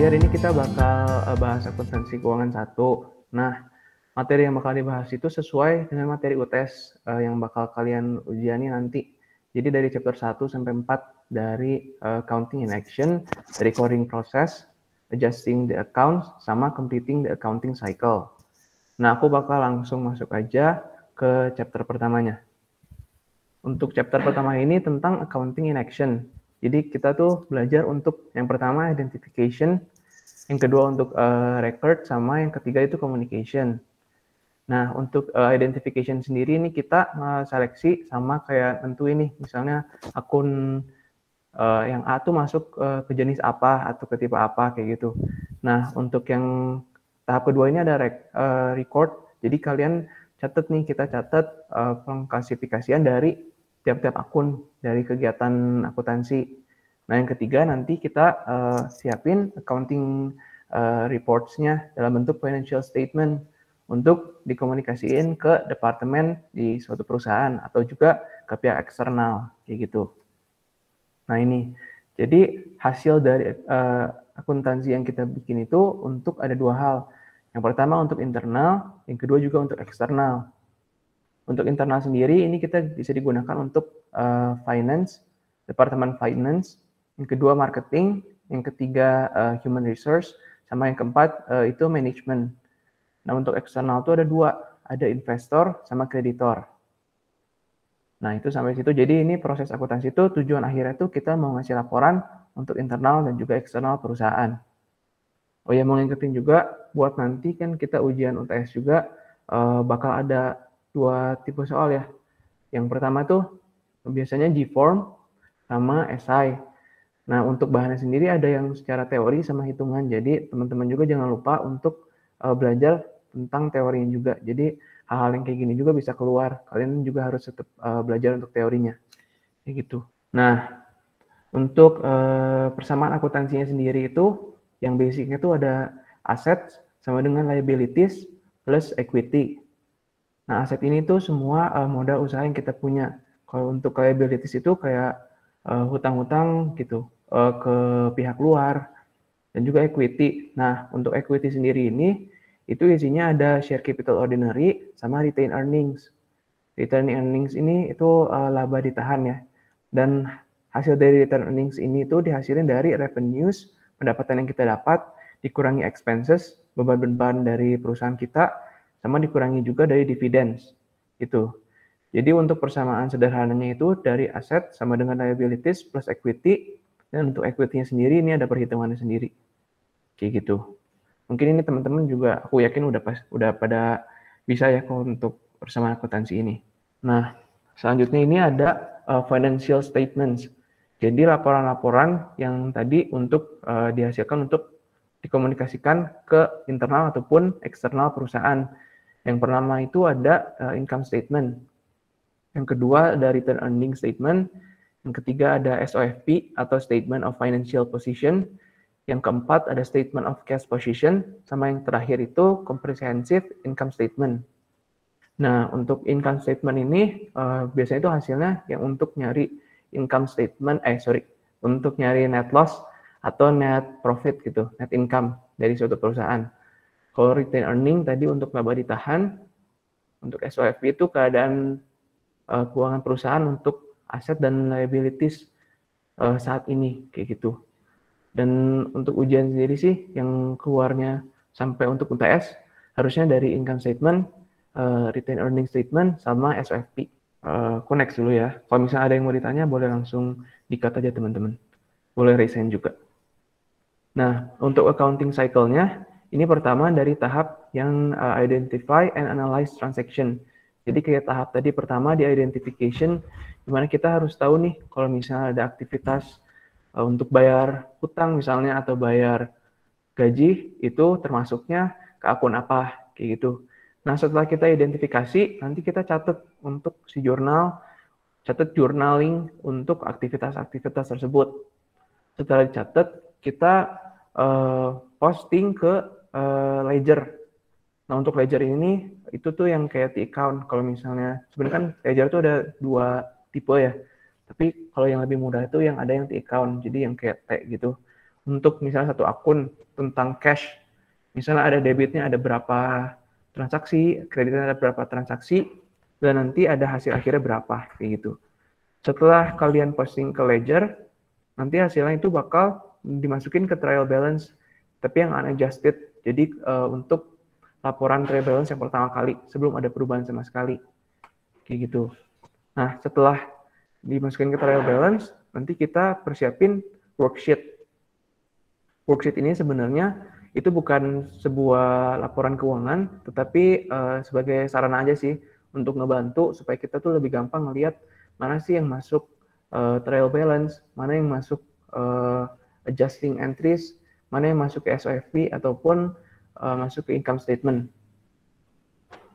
Jadi hari ini kita bakal bahas akuntansi keuangan 1. Nah, materi yang bakal dibahas itu sesuai dengan materi UTS yang bakal kalian ujiani nanti. Jadi dari chapter 1 sampai 4 dari Accounting in Action, Recording Process, Adjusting the Accounts, sama Completing the Accounting Cycle. Nah, aku bakal langsung masuk aja ke chapter pertamanya. Untuk chapter pertama ini tentang Accounting in Action. Jadi kita tuh belajar untuk yang pertama identification, yang kedua untuk record, sama yang ketiga itu communication. Nah, untuk identification sendiri ini kita seleksi sama kayak tentuin nih, misalnya akun yang A tuh masuk ke jenis apa atau ke tipe apa kayak gitu. Nah, untuk yang tahap kedua ini ada record. Jadi kalian catat nih, kita catat pengklasifikasian dari tiap-tiap akun dari kegiatan akuntansi. Nah, yang ketiga nanti kita siapin accounting reports-nya dalam bentuk financial statement untuk dikomunikasiin ke departemen di suatu perusahaan atau juga ke pihak eksternal kayak gitu. Nah, ini jadi hasil dari akuntansi yang kita bikin itu untuk ada dua hal. Yang pertama untuk internal, yang kedua juga untuk eksternal. Untuk internal sendiri ini kita bisa digunakan untuk finance, departemen finance, yang kedua marketing, yang ketiga human resource, sama yang keempat itu manajemen. Nah, untuk eksternal itu ada dua, ada investor sama kreditor. Nah, itu sampai situ. Jadi ini proses akuntansi itu tujuan akhirnya itu kita mau ngasih laporan untuk internal dan juga eksternal perusahaan. Oh ya, mau ngingetin juga buat nanti kan kita ujian UTS juga bakal ada dua tipe soal ya. Yang pertama tuh biasanya G-form sama SI. Nah, untuk bahannya sendiri ada yang secara teori sama hitungan. Jadi teman-teman juga jangan lupa untuk belajar tentang teorinya juga. Jadi hal-hal yang kayak gini juga bisa keluar. Kalian juga harus tetap belajar untuk teorinya. Kayak gitu. Nah, untuk persamaan akuntansinya sendiri itu yang basicnya itu ada aset sama dengan liabilities plus equity. Nah, aset ini tuh semua modal usaha yang kita punya. Kalau untuk liabilities itu kayak hutang-hutang gitu ke pihak luar dan juga equity. Nah, untuk equity sendiri ini itu isinya ada share capital ordinary sama retained earnings. Retained earnings ini itu laba ditahan ya. Dan hasil dari retained earnings ini itu dihasilin dari revenues, pendapatan yang kita dapat, dikurangi expenses, beban-beban dari perusahaan kita, sama dikurangi juga dari dividends. Gitu. Jadi untuk persamaan sederhananya itu dari aset sama dengan liabilities plus equity, dan untuk equity-nya sendiri ini ada perhitungannya sendiri. Kayak gitu. Mungkin ini teman-teman juga aku yakin udah pada bisa ya untuk persamaan akuntansi ini. Nah, selanjutnya ini ada financial statements. Jadi laporan-laporan yang tadi untuk dihasilkan untuk dikomunikasikan ke internal ataupun eksternal perusahaan. Yang pertama itu ada income statement. Yang kedua ada return earning statement. Yang ketiga ada SOFP atau Statement of Financial Position. Yang keempat ada Statement of Cash Position. Sama yang terakhir itu Comprehensive Income Statement. Nah, untuk income statement ini biasanya itu hasilnya yang untuk nyari income statement, untuk nyari net loss atau net profit gitu, net income dari suatu perusahaan. Kalau retain earning tadi untuk laba ditahan, untuk SOFP itu keadaan keuangan perusahaan untuk aset dan liabilities saat ini kayak gitu. Dan untuk ujian sendiri sih yang keluarnya sampai untuk UTS harusnya dari income statement, retain earning statement, sama SOFP. Aku next dulu ya. Kalau misalnya ada yang mau ditanya, boleh langsung di-cut aja teman-teman. Boleh resign juga. Nah, untuk accounting cycle-nya, ini pertama dari tahap yang identify and analyze transaction. Jadi kayak tahap tadi pertama di identification, dimana kita harus tahu nih kalau misalnya ada aktivitas untuk bayar hutang misalnya atau bayar gaji, itu termasuknya ke akun apa, kayak gitu. Nah, setelah kita identifikasi, nanti kita catat untuk si jurnal, catat journaling untuk aktivitas-aktivitas tersebut. Setelah dicatat, kita posting ke ledger. Nah, untuk ledger ini, itu tuh yang kayak T-account. Kalau misalnya, sebenarnya kan ledger itu ada dua tipe ya. Tapi kalau yang lebih mudah itu yang ada yang T-account, jadi yang kayak T gitu. untuk misalnya satu akun tentang cash. Misalnya ada debitnya ada berapa transaksi, kreditnya ada berapa transaksi, dan nanti ada hasil akhirnya berapa, kayak gitu. Setelah kalian posting ke Ledger, nanti hasilnya itu bakal dimasukin ke trial balance, tapi yang unadjusted. Jadi untuk laporan trial balance yang pertama kali, sebelum ada perubahan sama sekali. Kayak gitu. Nah, setelah dimasukin ke trial balance, nanti kita persiapin worksheet. Worksheet ini sebenarnya itu bukan sebuah laporan keuangan, tetapi sebagai sarana aja sih untuk ngebantu supaya kita tuh lebih gampang ngelihat mana sih yang masuk trial balance, mana yang masuk adjusting entries, mana yang masuk ke SOFP ataupun masuk ke income statement.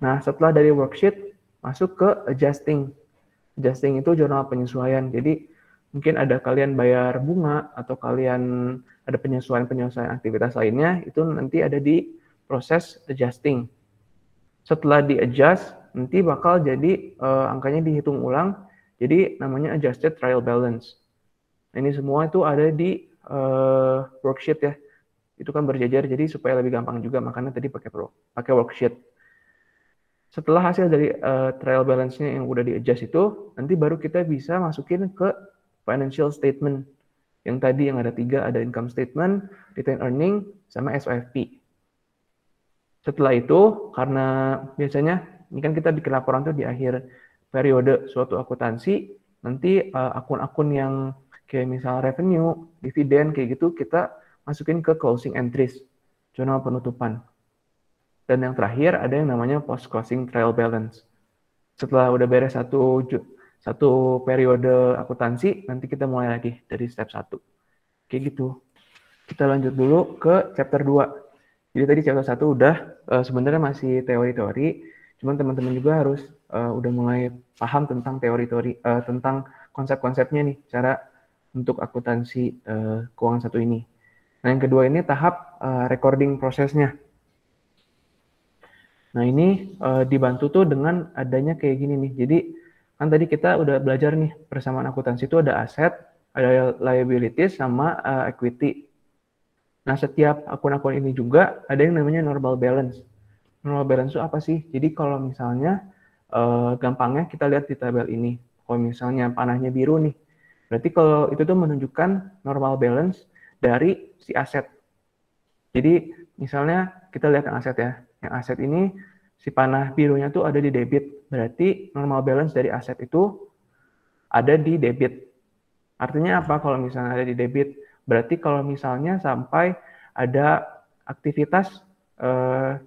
Nah, setelah dari worksheet masuk ke adjusting. Adjusting itu jurnal penyesuaian. Jadi mungkin ada kalian bayar bunga atau kalian ada penyesuaian-penyesuaian aktivitas lainnya, itu nanti ada di proses adjusting. Setelah di-adjust, nanti bakal jadi angkanya dihitung ulang, jadi namanya adjusted trial balance. Nah, ini semua itu ada di worksheet ya. Itu kan berjejer, jadi supaya lebih gampang juga, makanya tadi pakai worksheet. Setelah hasil dari trial balance-nya yang udah di-adjust itu, nanti baru kita bisa masukin ke financial statement. Yang tadi yang ada 3, ada income statement, retained earning, sama SOFP. Setelah itu, karena biasanya, ini kan kita bikin laporan tuh di akhir periode suatu akuntansi, nanti akun-akun yang kayak misal revenue, dividen, kayak gitu, kita masukin ke closing entries, jurnal penutupan. Dan yang terakhir ada yang namanya post closing trial balance. Setelah udah beres satu periode akuntansi, nanti kita mulai lagi dari step 1. Kayak gitu. Kita lanjut dulu ke chapter 2. Jadi tadi chapter 1 udah sebenarnya masih teori-teori, cuman teman-teman juga harus udah mulai paham tentang teori-teori tentang konsep-konsepnya nih, cara untuk akuntansi keuangan 1 ini. Nah, yang kedua ini tahap recording prosesnya. Nah, ini dibantu tuh dengan adanya kayak gini nih. Jadi, kan tadi kita udah belajar nih, persamaan akuntansi itu ada aset, ada liabilities, sama equity. Nah, setiap akun-akun ini juga ada yang namanya normal balance. Normal balance itu apa sih? Jadi, kalau misalnya, gampangnya kita lihat di tabel ini. Kalau misalnya panahnya biru nih, berarti kalau itu tuh menunjukkan normal balance dari si aset. Jadi, misalnya kita lihat yang aset ya. Yang aset ini, si panah birunya tuh ada di debit. Berarti normal balance dari aset itu ada di debit. Artinya apa kalau misalnya ada di debit? Berarti kalau misalnya sampai ada aktivitas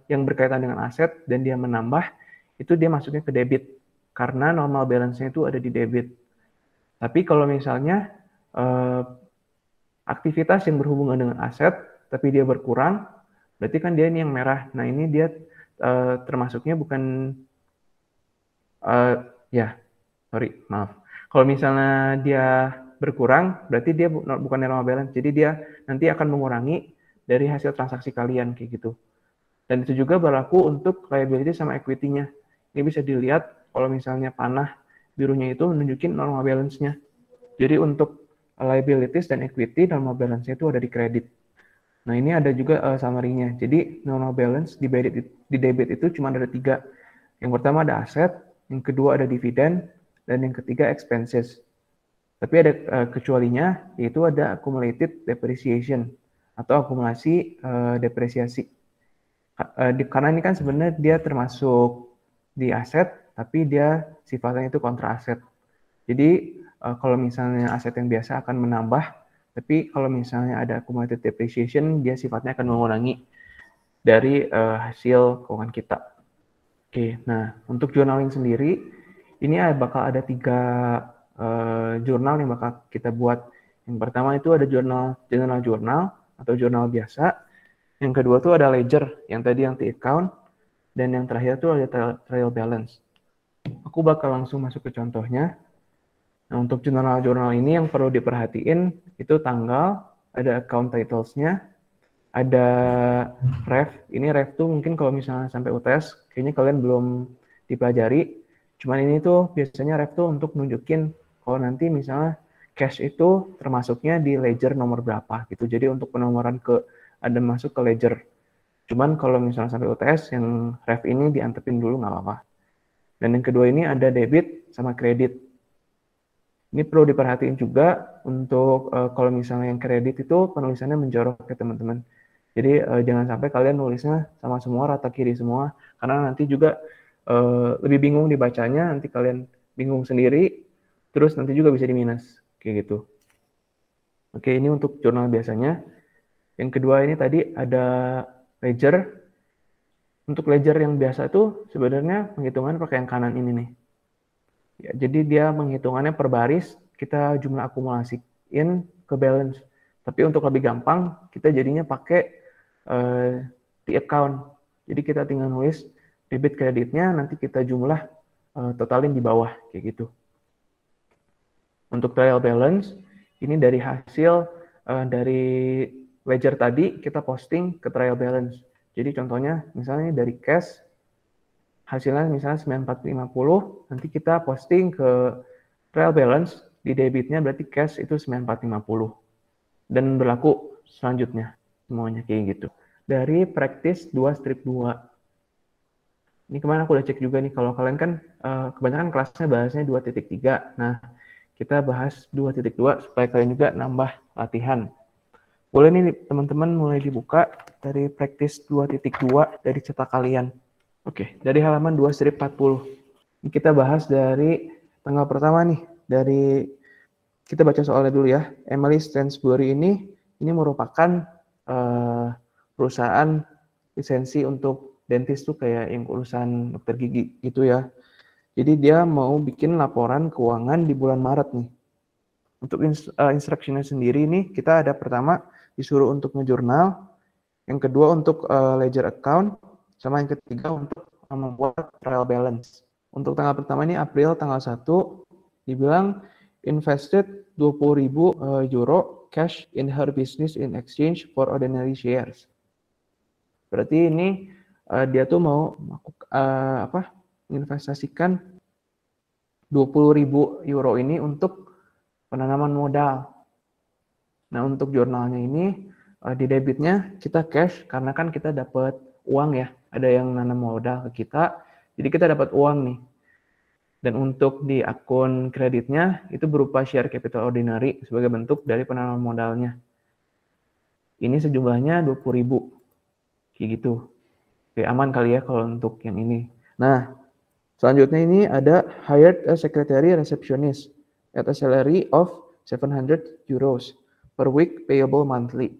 yang berkaitan dengan aset dan dia menambah, itu dia masuknya ke debit. Karena normal balance-nya itu ada di debit. Tapi kalau misalnya aktivitas yang berhubungan dengan aset, tapi dia berkurang, berarti kan dia ini yang merah. Nah, ini dia termasuknya bukan, maaf. Kalau misalnya dia berkurang, berarti dia bukan normal balance. Jadi dia nanti akan mengurangi dari hasil transaksi kalian, kayak gitu. Dan itu juga berlaku untuk liability sama equity-nya. Ini bisa dilihat kalau misalnya panah birunya itu menunjukin normal balance-nya. Jadi untuk liabilities dan equity, normal balance-nya itu ada di kredit. Nah, ini ada juga summary-nya. Jadi normal balance di debit itu cuma ada 3. Yang pertama ada aset, yang kedua ada dividen, dan yang ketiga expenses. Tapi ada kecualinya, yaitu ada accumulated depreciation atau akumulasi depresiasi. Karena ini kan sebenarnya dia termasuk di aset, tapi dia sifatnya itu kontra aset. Jadi kalau misalnya aset yang biasa akan menambah, tapi kalau misalnya ada accumulated depreciation, dia sifatnya akan mengurangi dari hasil keuangan kita. Oke, nah untuk journaling sendiri, ini bakal ada 3 jurnal yang bakal kita buat. Yang pertama itu ada general journal atau jurnal biasa. Yang kedua tuh ada ledger, yang tadi yang T-account. Dan yang terakhir tuh ada trial balance. Aku bakal langsung masuk ke contohnya. Nah, untuk jurnal-jurnal ini yang perlu diperhatiin itu tanggal, ada account titles-nya, ada ref. Ini ref tuh mungkin kalau misalnya sampai UTS, kayaknya kalian belum dipelajari. Cuman ini tuh biasanya ref tuh untuk nunjukin kalau nanti misalnya cash itu termasuknya di ledger nomor berapa gitu. Jadi untuk penomoran ada masuk ke ledger. Cuman kalau misalnya sampai UTS yang ref ini diantepin dulu nggak apa-apa. Dan yang kedua ini ada debit sama kredit. Ini perlu diperhatiin juga untuk kalau misalnya yang kredit itu penulisannya menjorok ya teman-teman. Jadi jangan sampai kalian nulisnya sama semua rata kiri semua, karena nanti juga lebih bingung dibacanya, nanti kalian bingung sendiri, terus nanti juga bisa di minus kayak gitu. Oke, ini untuk jurnal biasanya. Yang kedua ini tadi ada ledger. Untuk ledger yang biasa itu sebenarnya penghitungan pakai yang kanan ini nih. Ya, jadi dia menghitungannya per baris, kita jumlah akumulasiin ke balance. Tapi untuk lebih gampang, kita jadinya pakai di account. Jadi kita tinggal nulis debit kreditnya, nanti kita jumlah totalin di bawah, kayak gitu. Untuk trial balance, ini dari hasil dari ledger tadi, kita posting ke trial balance. Jadi contohnya, misalnya dari cash, hasilnya misalnya 9450, nanti kita posting ke trial balance, di debitnya berarti cash itu 9450. Dan berlaku selanjutnya, semuanya kayak gitu. Dari practice 2 strip 2. Ini kemarin aku udah cek juga nih, kalau kalian kan kebanyakan kelasnya bahasnya 2.3. Nah, kita bahas 2.2 supaya kalian juga nambah latihan. Boleh nih teman-teman mulai dibuka dari practice 2.2 dari cetak kalian. Oke, dari halaman 2 strip 40. Ini kita bahas dari tanggal pertama nih, dari kita baca soalnya dulu ya. Emily Stansbury ini merupakan perusahaan lisensi untuk dentis tuh kayak yang urusan dokter gigi gitu ya. Jadi dia mau bikin laporan keuangan di bulan Maret nih. Untuk instruksinya sendiri nih, kita ada pertama disuruh untuk ngejurnal, yang kedua untuk ledger account, sama yang ketiga untuk membuat trial balance. Untuk tanggal pertama ini April tanggal 1, dibilang invested 20.000 euro cash in her business in exchange for ordinary shares. Berarti ini dia tuh mau investasikan 20.000 euro ini untuk penanaman modal. Nah, untuk jurnalnya ini di debitnya kita cash karena kan kita dapat uang ya, ada yang nanam modal ke kita, jadi kita dapat uang nih. Dan untuk di akun kreditnya itu berupa share capital ordinary sebagai bentuk dari penanaman modalnya. Ini sejumlahnya 20.000. Kayak gitu. Oke, aman kali ya kalau untuk yang ini. Nah, selanjutnya ini ada hired a secretary receptionist at a salary of 700 euros per week payable monthly.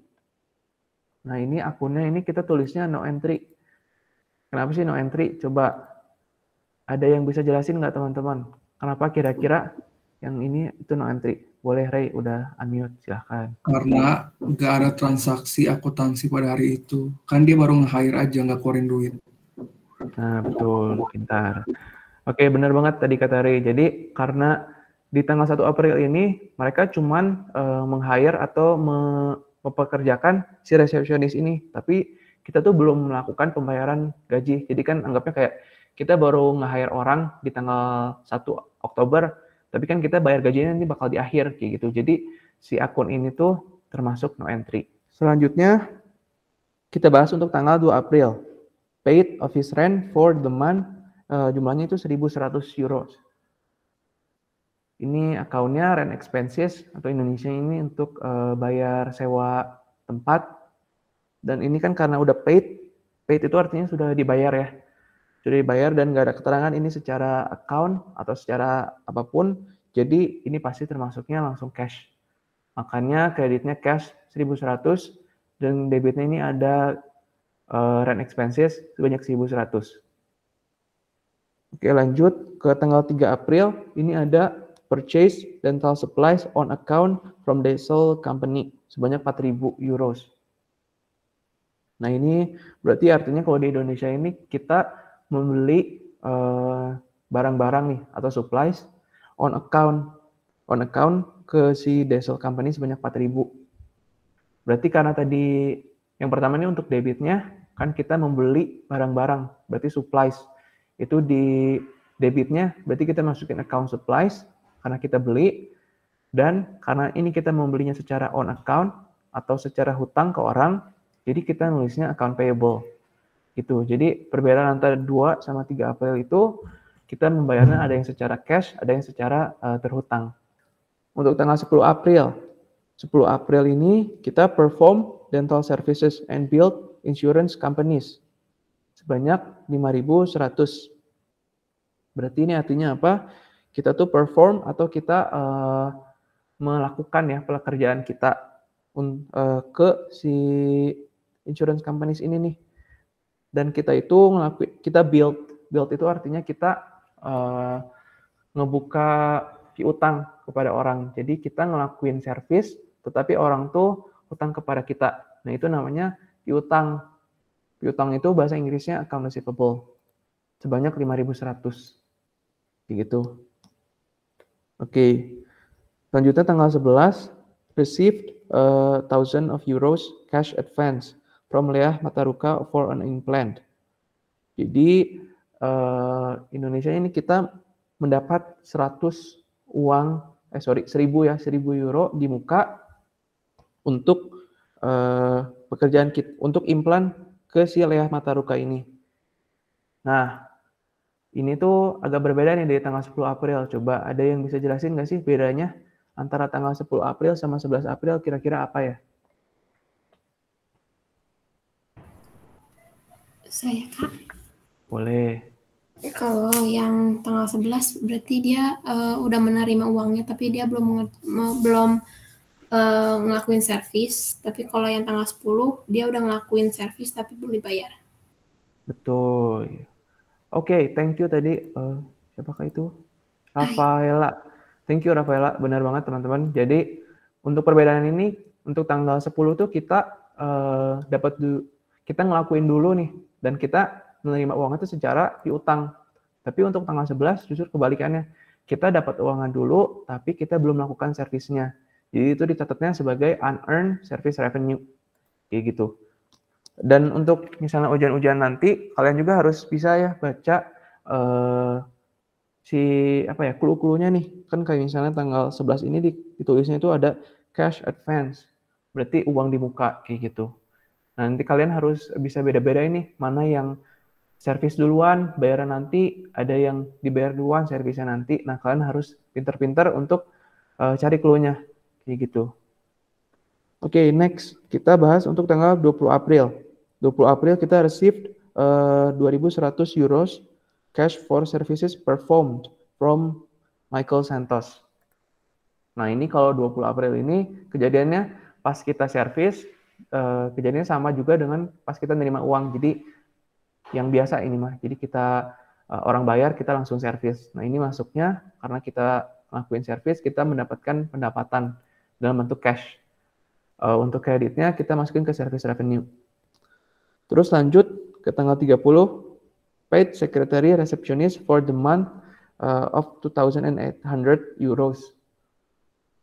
Nah, ini akunnya ini kita tulisnya no entry. Kenapa sih no entry? Coba ada yang bisa jelasin nggak teman-teman? Kenapa kira-kira yang ini itu no entry? Boleh Ray, udah unmute, silahkan. Karena nggak ada transaksi akuntansi pada hari itu. Kan dia baru nge-hire aja, nggak keluarin duit. Nah, betul, pintar. Oke, benar banget tadi kata Ray. Jadi karena di tanggal 1 April ini mereka cuman meng-hire atau mempekerjakan si resepsionis ini, tapi kita tuh belum melakukan pembayaran gaji. Jadi kan anggapnya kayak kita baru nge-hire orang di tanggal 1 Oktober, tapi kan kita bayar gajinya nanti bakal di akhir kayak gitu. Jadi si akun ini tuh termasuk no entry. Selanjutnya kita bahas untuk tanggal 2 April. Paid office rent for the month, jumlahnya itu 1.100 euros. Ini akunnya rent expenses atau Indonesia ini untuk bayar sewa tempat. Dan ini kan karena udah paid itu artinya sudah dibayar ya. Sudah dibayar dan nggak ada keterangan ini secara account atau secara apapun. Jadi ini pasti termasuknya langsung cash. Makanya kreditnya cash 1.100 dan debitnya ini ada rent expenses sebanyak 1.100. Oke, lanjut ke tanggal 3 April. Ini ada purchase dental supplies on account from Dental Company sebanyak 4.000 euros. Nah, ini berarti artinya kalau di Indonesia ini kita membeli barang-barang nih atau supplies on account ke si Dental Company sebanyak 4.000. Berarti karena tadi yang pertama ini untuk debitnya kan kita membeli barang-barang, berarti supplies. Itu di debitnya berarti kita masukin account supplies karena kita beli, Dan karena ini kita membelinya secara on account atau secara hutang ke orang, jadi kita nulisnya account payable. Gitu. Jadi perbedaan antara 2 sama 3 April itu kita membayarnya ada yang secara cash, ada yang secara terhutang. Untuk tanggal 10 April. 10 April ini kita perform dental services and build insurance companies sebanyak 5.100. Berarti ini artinya apa? Kita tuh perform atau kita melakukan ya pekerjaan kita ke si insurance companies ini nih. Dan kita itu kita build itu artinya kita ngebuka piutang kepada orang. Jadi kita ngelakuin service, tetapi orang tuh hutang kepada kita. Nah itu namanya piutang. Piutang itu bahasa Inggrisnya account receivable. Sebanyak 5.100. Begitu. Oke. Selanjutnya tanggal 11, received 1,000 of euros cash advance from Leah Mataruka for an implant. Jadi Indonesia ini kita mendapat 100 uang, 1.000 euro di muka untuk pekerjaan kita, untuk implan ke si Leah Mataruka ini. Nah, ini tuh agak berbeda nih dari tanggal 10 April. Coba ada yang bisa jelasin nggak sih bedanya antara tanggal 10 April sama 11 April kira-kira apa ya? Saya, Kak. Boleh. Kalau yang tanggal 11 berarti dia udah menerima uangnya tapi dia belum ngelakuin servis. Tapi kalau yang tanggal 10 dia udah ngelakuin servis tapi belum dibayar. Betul. Oke, thank you tadi. Siapakah itu? Rafaela. Thank you Rafaela, benar banget teman-teman. Jadi untuk perbedaan ini, untuk tanggal 10 tuh kita kita ngelakuin dulu nih, dan kita menerima uang itu secara piutang. Tapi untuk tanggal 11 justru kebalikannya. Kita dapat uangnya dulu, tapi kita belum melakukan servisnya. Jadi itu dicatatnya sebagai unearned service revenue. Kayak gitu. Dan untuk misalnya ujian-ujian nanti, kalian juga harus bisa ya baca clue-cluenya nih. Kan kayak misalnya tanggal 11 ini ditulisnya itu ada cash advance. Berarti uang di muka kayak gitu. Nah, nanti kalian harus bisa beda-beda ini mana yang servis duluan, bayaran nanti, ada yang dibayar duluan, servisnya nanti. Nah, kalian harus pinter-pinter untuk cari clue-nya kayak gitu. Oke, next kita bahas untuk tanggal 20 April. 20 April kita received 2.100 euros cash for services performed from Michael Santos. Nah, ini kalau 20 April ini kejadiannya pas kita servis, kejadiannya sama juga dengan pas kita nerima uang. Jadi yang biasa ini mah. Jadi kita orang bayar, kita langsung servis. Nah, ini masuknya karena kita lakuin servis, kita mendapatkan pendapatan dalam bentuk cash. Untuk kreditnya kita masukin ke service revenue. Terus lanjut ke tanggal 30, paid secretary receptionist for the month of 2,800 euros.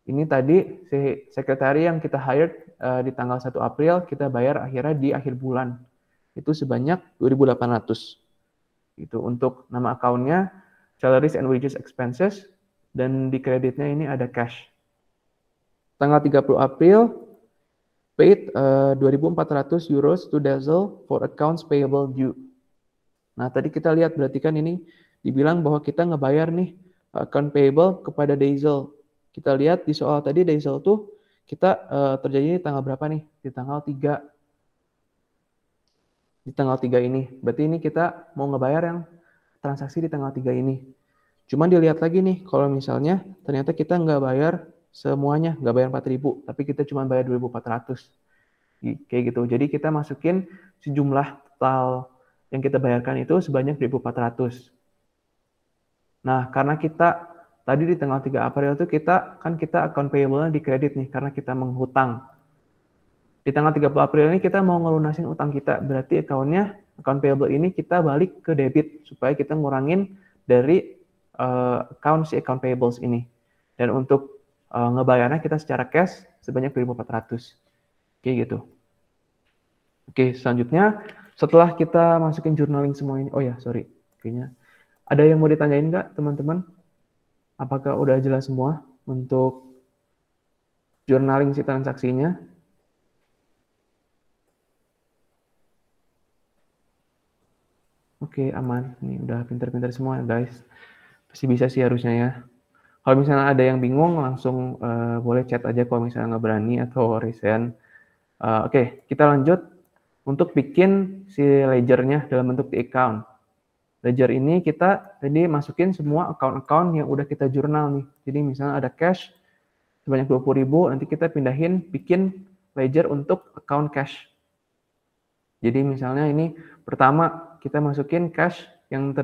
Ini tadi si sekretari yang kita hired di tanggal 1 April, kita bayar akhirnya di akhir bulan. Itu sebanyak 2.800. Itu untuk nama akunnya salaries and wages expenses, dan di kreditnya ini ada cash. Tanggal 30 April, paid 2.400 euros to Dazzle for accounts payable due. Nah, tadi kita lihat berarti kan ini dibilang bahwa kita ngebayar nih account payable kepada Dazzle. Kita lihat di soal tadi Dazzle tuh kita terjadi di tanggal berapa nih? Di tanggal 3. Di tanggal 3 ini. Berarti ini kita mau ngebayar yang transaksi di tanggal 3 ini. Cuman dilihat lagi nih, kalau misalnya ternyata kita nggak bayar semuanya, nggak bayar 4.000, tapi kita cuma bayar 2.400. Kayak gitu. Jadi kita masukin sejumlah total yang kita bayarkan itu sebanyak 2.400. Nah, karena kita tadi di tanggal 3 April itu kita account payable-nya di kredit nih, karena kita menghutang. Di tanggal 30 April ini kita mau ngelunasin utang kita, berarti account payable ini kita balik ke debit, supaya kita ngurangin dari account payables ini. Dan untuk ngebayarnya kita secara cash sebanyak 2.400. Kayak gitu. Oke, selanjutnya setelah kita masukin journaling semua ini, kayaknya ada yang mau ditanyain nggak teman-teman? Apakah udah jelas semua untuk journaling si transaksinya. Oke, aman. Ini udah pintar-pintar semua guys. Pasti bisa sih harusnya ya. Kalau misalnya ada yang bingung, langsung boleh chat aja kalau misalnya nggak berani atau resign. Oke, kita lanjut untuk bikin si ledgernya dalam bentuk di account. Ledger ini kita tadi masukin semua account-account yang udah kita jurnal nih. Jadi misalnya ada cash sebanyak 20.000, nanti kita pindahin bikin ledger untuk account cash. Jadi misalnya ini pertama kita masukin cash yang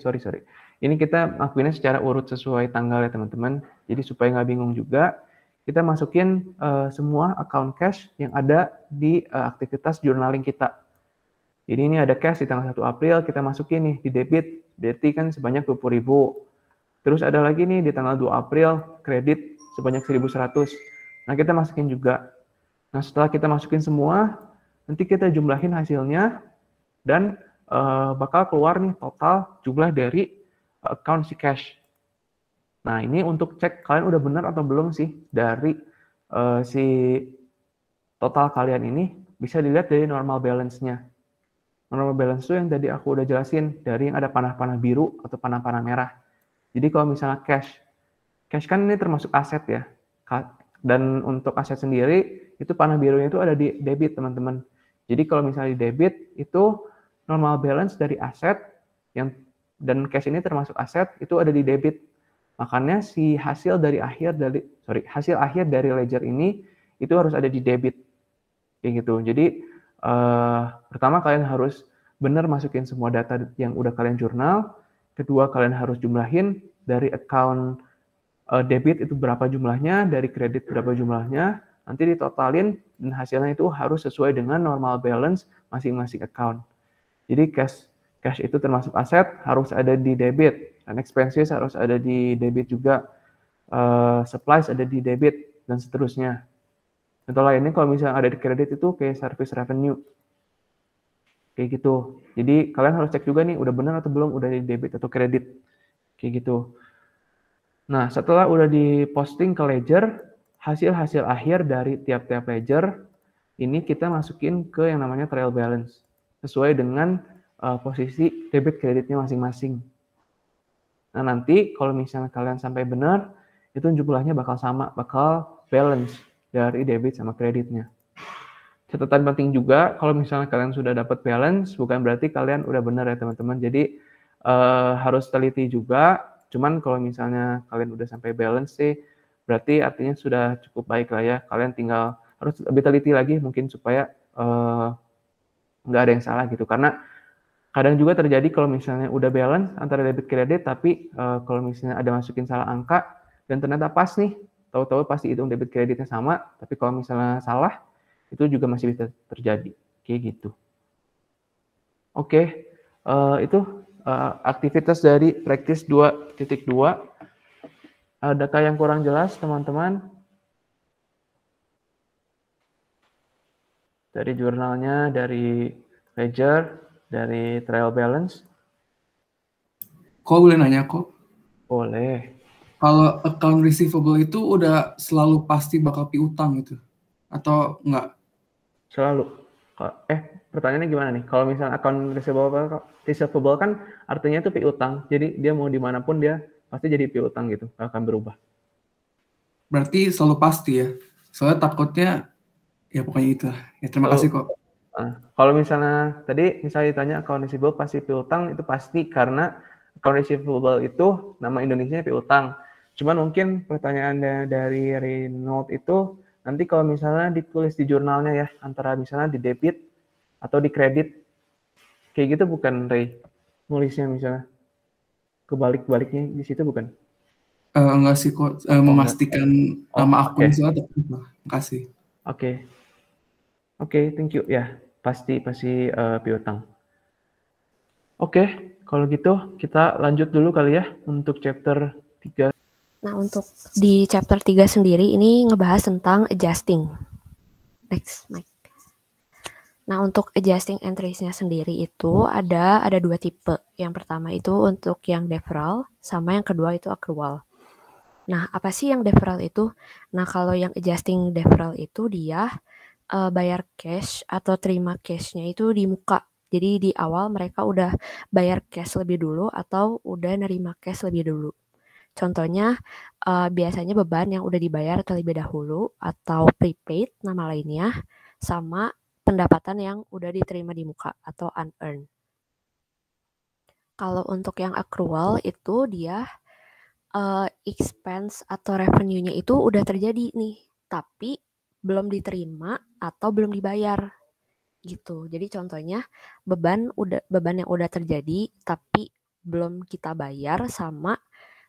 sorry. Ini kita lakuinnya secara urut sesuai tanggal ya teman-teman. Jadi supaya nggak bingung juga, kita masukin semua account cash yang ada di aktivitas journaling kita. Jadi ini ada cash di tanggal 1 April, kita masukin nih di debit, berarti kan sebanyak 20.000. Terus ada lagi nih di tanggal 2 April, kredit sebanyak 1.100. Nah kita masukin juga. Nah setelah kita masukin semua, nanti kita jumlahin hasilnya, dan bakal keluar nih total jumlah dari account si cash. Nah ini untuk cek kalian udah benar atau belum sih dari si total kalian ini, bisa dilihat dari normal balance-nya. Normal balance itu yang tadi aku udah jelasin, dari yang ada panah-panah biru atau panah-panah merah. Jadi kalau misalnya cash kan ini termasuk aset ya. Dan untuk aset sendiri, itu panah birunya itu ada di debit teman-teman. Jadi kalau misalnya di debit, itu normal balance dari aset, dan cash ini termasuk aset, itu ada di debit. Makanya si hasil akhir dari ledger ini, itu harus ada di debit. Kayak gitu. Jadi pertama kalian harus benar masukin semua data yang udah kalian jurnal. Kedua, kalian harus jumlahin dari account debit itu berapa jumlahnya, dari kredit berapa jumlahnya, nanti ditotalin dan hasilnya itu harus sesuai dengan normal balance masing-masing account. Jadi cash itu termasuk aset, harus ada di debit, dan expenses harus ada di debit juga, supplies ada di debit, dan seterusnya. Contoh lainnya kalau misalnya ada di kredit itu kayak service revenue. Kayak gitu. Jadi kalian harus cek juga nih udah benar atau belum udah di debit atau kredit. Kayak gitu. Nah, setelah udah diposting ke ledger, hasil-hasil akhir dari tiap-tiap ledger ini kita masukin ke yang namanya trial balance sesuai dengan posisi debit kreditnya masing-masing. Nah, nanti kalau misalnya kalian sampai benar, itu jumlahnya bakal sama, bakal balance dari debit sama kreditnya. Catatan penting juga, kalau misalnya kalian sudah dapat balance, bukan berarti kalian udah benar ya teman-teman. Jadi harus teliti juga. Cuman kalau misalnya kalian udah sampai balance sih, berarti artinya sudah cukup baik lah ya. Kalian tinggal harus lebih teliti lagi mungkin supaya nggak ada yang salah gitu. Karena kadang juga terjadi kalau misalnya udah balance antara debit kredit, tapi kalau misalnya ada masukin salah angka dan ternyata pas nih, tahu-tahu pasti hitung debit kreditnya sama, tapi kalau misalnya salah, itu juga masih bisa terjadi, kayak gitu. Oke, itu aktivitas dari practice 2.2. Adakah yang kurang jelas, teman-teman? Dari jurnalnya, dari ledger, dari trial balance? Kok boleh nanya kok? Boleh. Kalau account receivable itu udah selalu pasti bakal piutang gitu? Atau enggak? Selalu. Pertanyaannya gimana nih? Kalau misalnya account receivable kan artinya itu piutang. Jadi dia mau dimanapun dia pasti jadi piutang gitu. Akan berubah. Berarti selalu pasti ya? Soalnya takutnya, ya pokoknya itu. Ya terima kasih kok. Kalau misalnya tadi ditanya account receivable pasti piutang, itu pasti karena account receivable itu nama Indonesianya piutang. Cuman mungkin pertanyaannya dari Renault itu nanti kalau misalnya ditulis di jurnalnya ya, antara misalnya di debit atau di kredit, kayak gitu bukan, Ray? Nulisnya misalnya kebalik-baliknya di situ bukan? Enggak sih kok, memastikan nama akun soalnya. Makasih. Oke, thank you. Ya, pasti piutang. Oke, kalau gitu kita lanjut dulu kali ya untuk chapter 3. Nah, untuk di chapter 3 sendiri ini ngebahas tentang adjusting. Next, Mike. Nah, untuk adjusting entries-nya sendiri itu ada 2 tipe. Yang pertama itu untuk yang deferral, sama yang kedua itu accrual. Nah, apa sih yang deferral itu? Nah, kalau yang adjusting deferral itu dia bayar cash atau terima cashnya itu di muka. Jadi di awal mereka udah bayar cash lebih dulu atau udah nerima cash lebih dulu. Contohnya biasanya beban yang udah dibayar terlebih dahulu atau prepaid nama lainnya sama pendapatan yang udah diterima di muka atau unearned. Kalau untuk yang accrual itu dia expense atau revenue-nya itu udah terjadi nih, tapi belum diterima atau belum dibayar gitu. Jadi contohnya beban yang udah terjadi tapi belum kita bayar sama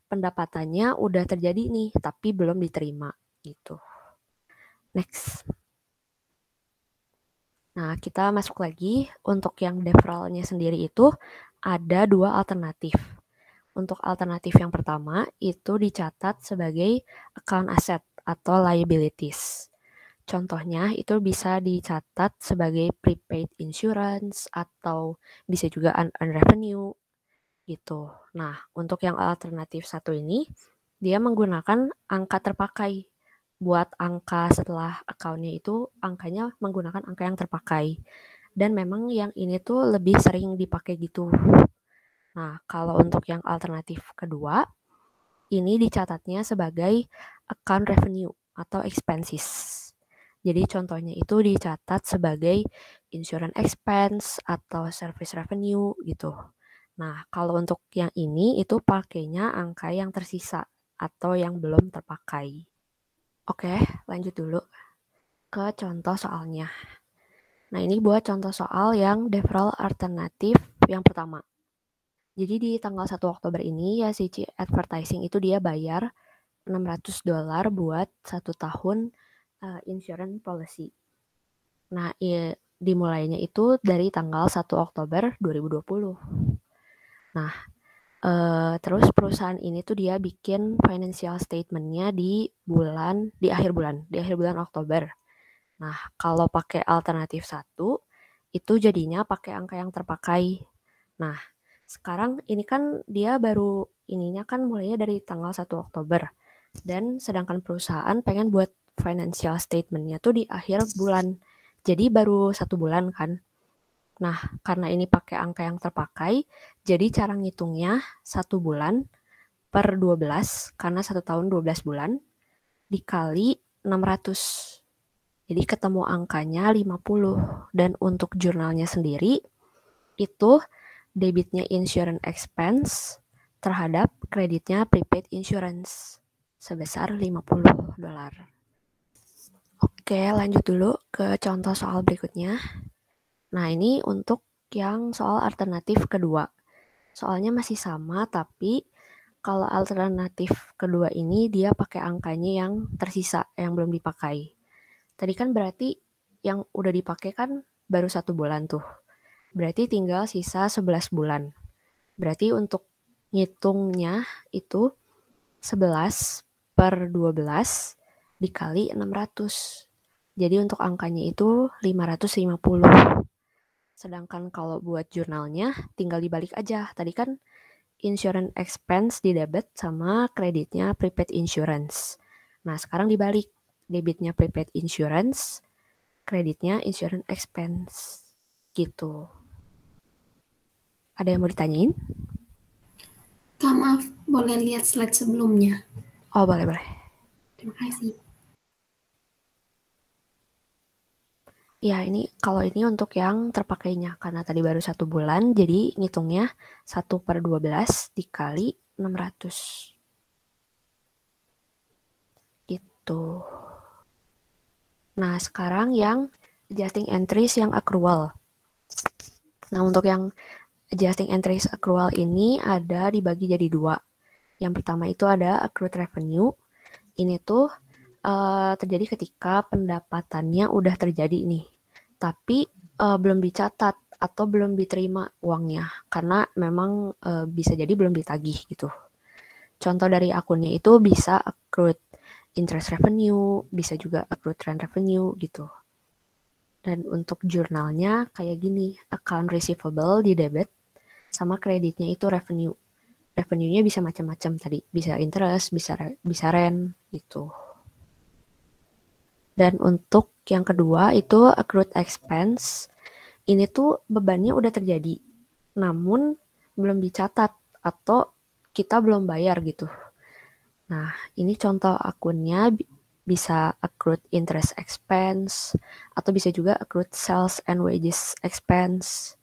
pendapatannya udah terjadi nih tapi belum diterima gitu. Next. Nah, kita masuk lagi untuk yang deferralnya sendiri itu ada 2 alternatif. Untuk alternatif yang pertama itu dicatat sebagai account asset atau liabilities. Contohnya itu bisa dicatat sebagai prepaid insurance atau bisa juga unearned revenue gitu. Nah, untuk yang alternatif satu ini dia menggunakan angka terpakai. Buat angka setelah account-nya itu angkanya menggunakan angka yang terpakai. Dan memang yang ini tuh lebih sering dipakai gitu. Nah, kalau untuk yang alternatif kedua, ini dicatatnya sebagai account revenue atau expenses. Jadi contohnya itu dicatat sebagai insurance expense atau service revenue gitu. Nah, kalau untuk yang ini itu pakainya angka yang tersisa atau yang belum terpakai. Oke, lanjut dulu ke contoh soalnya. Nah, ini buat contoh soal yang deferral alternatif yang pertama. Jadi di tanggal 1 Oktober ini ya si Advertising itu dia bayar $600 buat 1 tahun insurance policy. Nah, dimulainya itu dari tanggal 1 Oktober 2020. Nah, terus perusahaan ini tuh dia bikin financial statement-nya di akhir bulan Oktober. Nah, kalau pakai alternatif 1, itu jadinya pakai angka yang terpakai. Nah, sekarang ini kan dia baru ininya kan mulainya dari tanggal 1 Oktober. Dan sedangkan perusahaan pengen buat financial statement-nya tuh di akhir bulan. Jadi baru 1 bulan kan. Nah, karena ini pakai angka yang terpakai, jadi cara ngitungnya 1 bulan per 12, karena 1 tahun 12 bulan, dikali 600. Jadi ketemu angkanya 50. Dan untuk jurnalnya sendiri, itu debitnya insurance expense terhadap kreditnya prepaid insurance sebesar $50. Oke, lanjut dulu ke contoh soal berikutnya. Nah, ini untuk yang soal alternatif kedua. Soalnya masih sama, tapi kalau alternatif kedua ini dia pakai angkanya yang tersisa, yang belum dipakai. Tadi kan berarti yang udah dipakai kan baru 1 bulan tuh. Berarti tinggal sisa 11 bulan. Berarti untuk ngitungnya itu 11 per 12 dikali 600. Jadi untuk angkanya itu 550. Sedangkan kalau buat jurnalnya tinggal dibalik aja. Tadi kan insurance expense di debit sama kreditnya prepaid insurance. Nah, sekarang dibalik. Debitnya prepaid insurance, kreditnya insurance expense. Gitu. Ada yang mau ditanyain? Kak, maaf, boleh lihat slide sebelumnya? Oh, boleh. Terima kasih. Ya, kalau ini untuk yang terpakainya. Karena tadi baru 1 bulan, jadi ngitungnya 1 per 12 dikali 600. Gitu. Nah, sekarang yang adjusting entries yang accrual. Nah, untuk yang adjusting entries accrual ini ada dibagi jadi 2. Yang pertama itu ada accrued revenue. Ini tuh terjadi ketika pendapatannya udah terjadi nih. Tapi belum dicatat atau belum diterima uangnya. Karena memang bisa jadi belum ditagih gitu. Contoh dari akunnya itu bisa accrued interest revenue, bisa juga accrued rent revenue gitu. Dan untuk jurnalnya kayak gini, account receivable di debit, sama kreditnya itu revenue. revenue-nya bisa macam-macam tadi, bisa interest, bisa rent gitu. Dan untuk yang kedua itu accrued expense. Ini tuh bebannya udah terjadi, namun belum dicatat atau kita belum bayar gitu. Nah, ini contoh akunnya bisa accrued interest expense atau bisa juga accrued sales and wages expense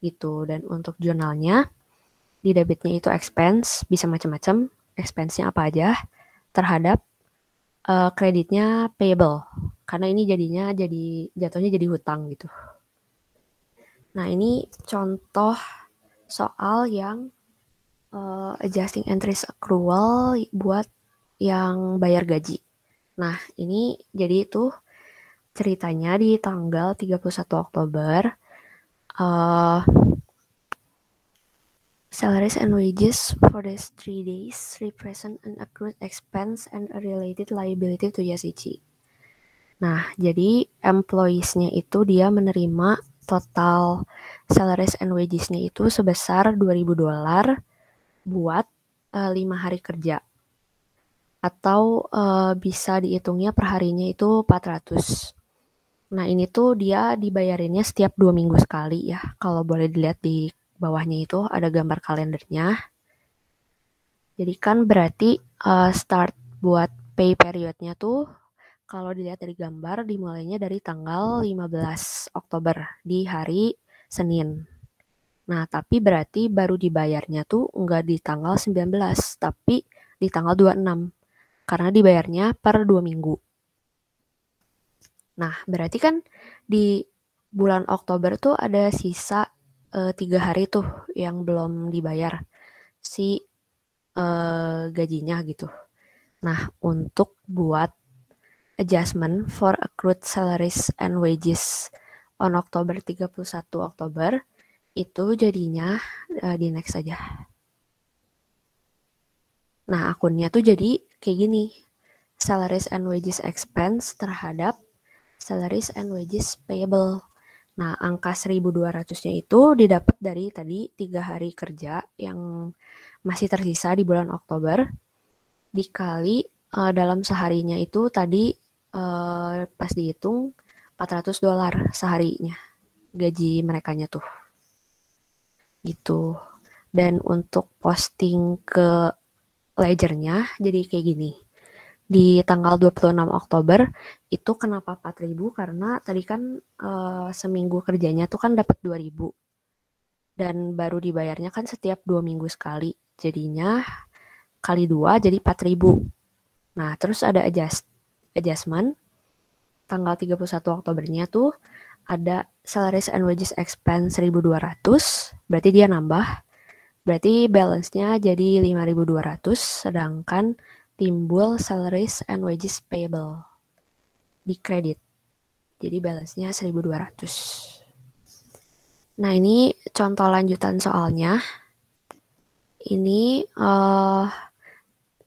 gitu. Dan untuk jurnalnya di debitnya itu expense bisa macam-macam, expense-nya apa aja terhadap kreditnya payable. Karena ini jatuhnya jadi hutang gitu. Nah, ini contoh soal yang adjusting entries accrual buat yang bayar gaji. Nah, ini jadi itu ceritanya di tanggal 31 Oktober. Salaries and wages for these 3 days represent an accrued expense and a related liability to Yasichi. Nah, jadi employees-nya itu dia menerima total salaries and wages-nya itu sebesar $2.000 buat 5 hari kerja. Atau bisa dihitungnya per harinya itu 400. Nah, ini tuh dia dibayarinnya setiap 2 minggu sekali ya. Kalau boleh dilihat di bawahnya itu ada gambar kalendernya. Jadi kan berarti start buat pay periodnya tuh kalau dilihat dari gambar dimulainya dari tanggal 15 Oktober di hari Senin. Nah, tapi berarti baru dibayarnya tuh nggak di tanggal 19, tapi di tanggal 26. Karena dibayarnya per 2 minggu. Nah, berarti kan di bulan Oktober tuh ada sisa 3 hari tuh yang belum dibayar si gajinya gitu. Nah, untuk buat adjustment for accrued salaries and wages on Oktober 31 Oktober itu jadinya di next aja. Nah, akunnya tuh jadi kayak gini. Salaries and wages expense terhadap salaries and wages payable. Nah, angka 1.200-nya itu didapat dari tadi 3 hari kerja yang masih tersisa di bulan Oktober dikali dalam seharinya itu tadi pas dihitung $400 seharinya gaji merekanya tuh gitu. Dan untuk posting ke ledgernya jadi kayak gini. Di tanggal 26 Oktober itu kenapa 4.000 karena tadi kan seminggu kerjanya tuh kan dapat 2.000 dan baru dibayarnya kan setiap 2 minggu sekali. Jadinya kali 2 jadi 4.000. Nah, terus ada adjustment tanggal 31 Oktobernya tuh ada salaries and wages expense 1.200, berarti dia nambah. Berarti balance-nya jadi 5.200, sedangkan timbul salaries and wages payable di kredit. Jadi balance-nya 1.200. Nah, ini contoh lanjutan soalnya. Ini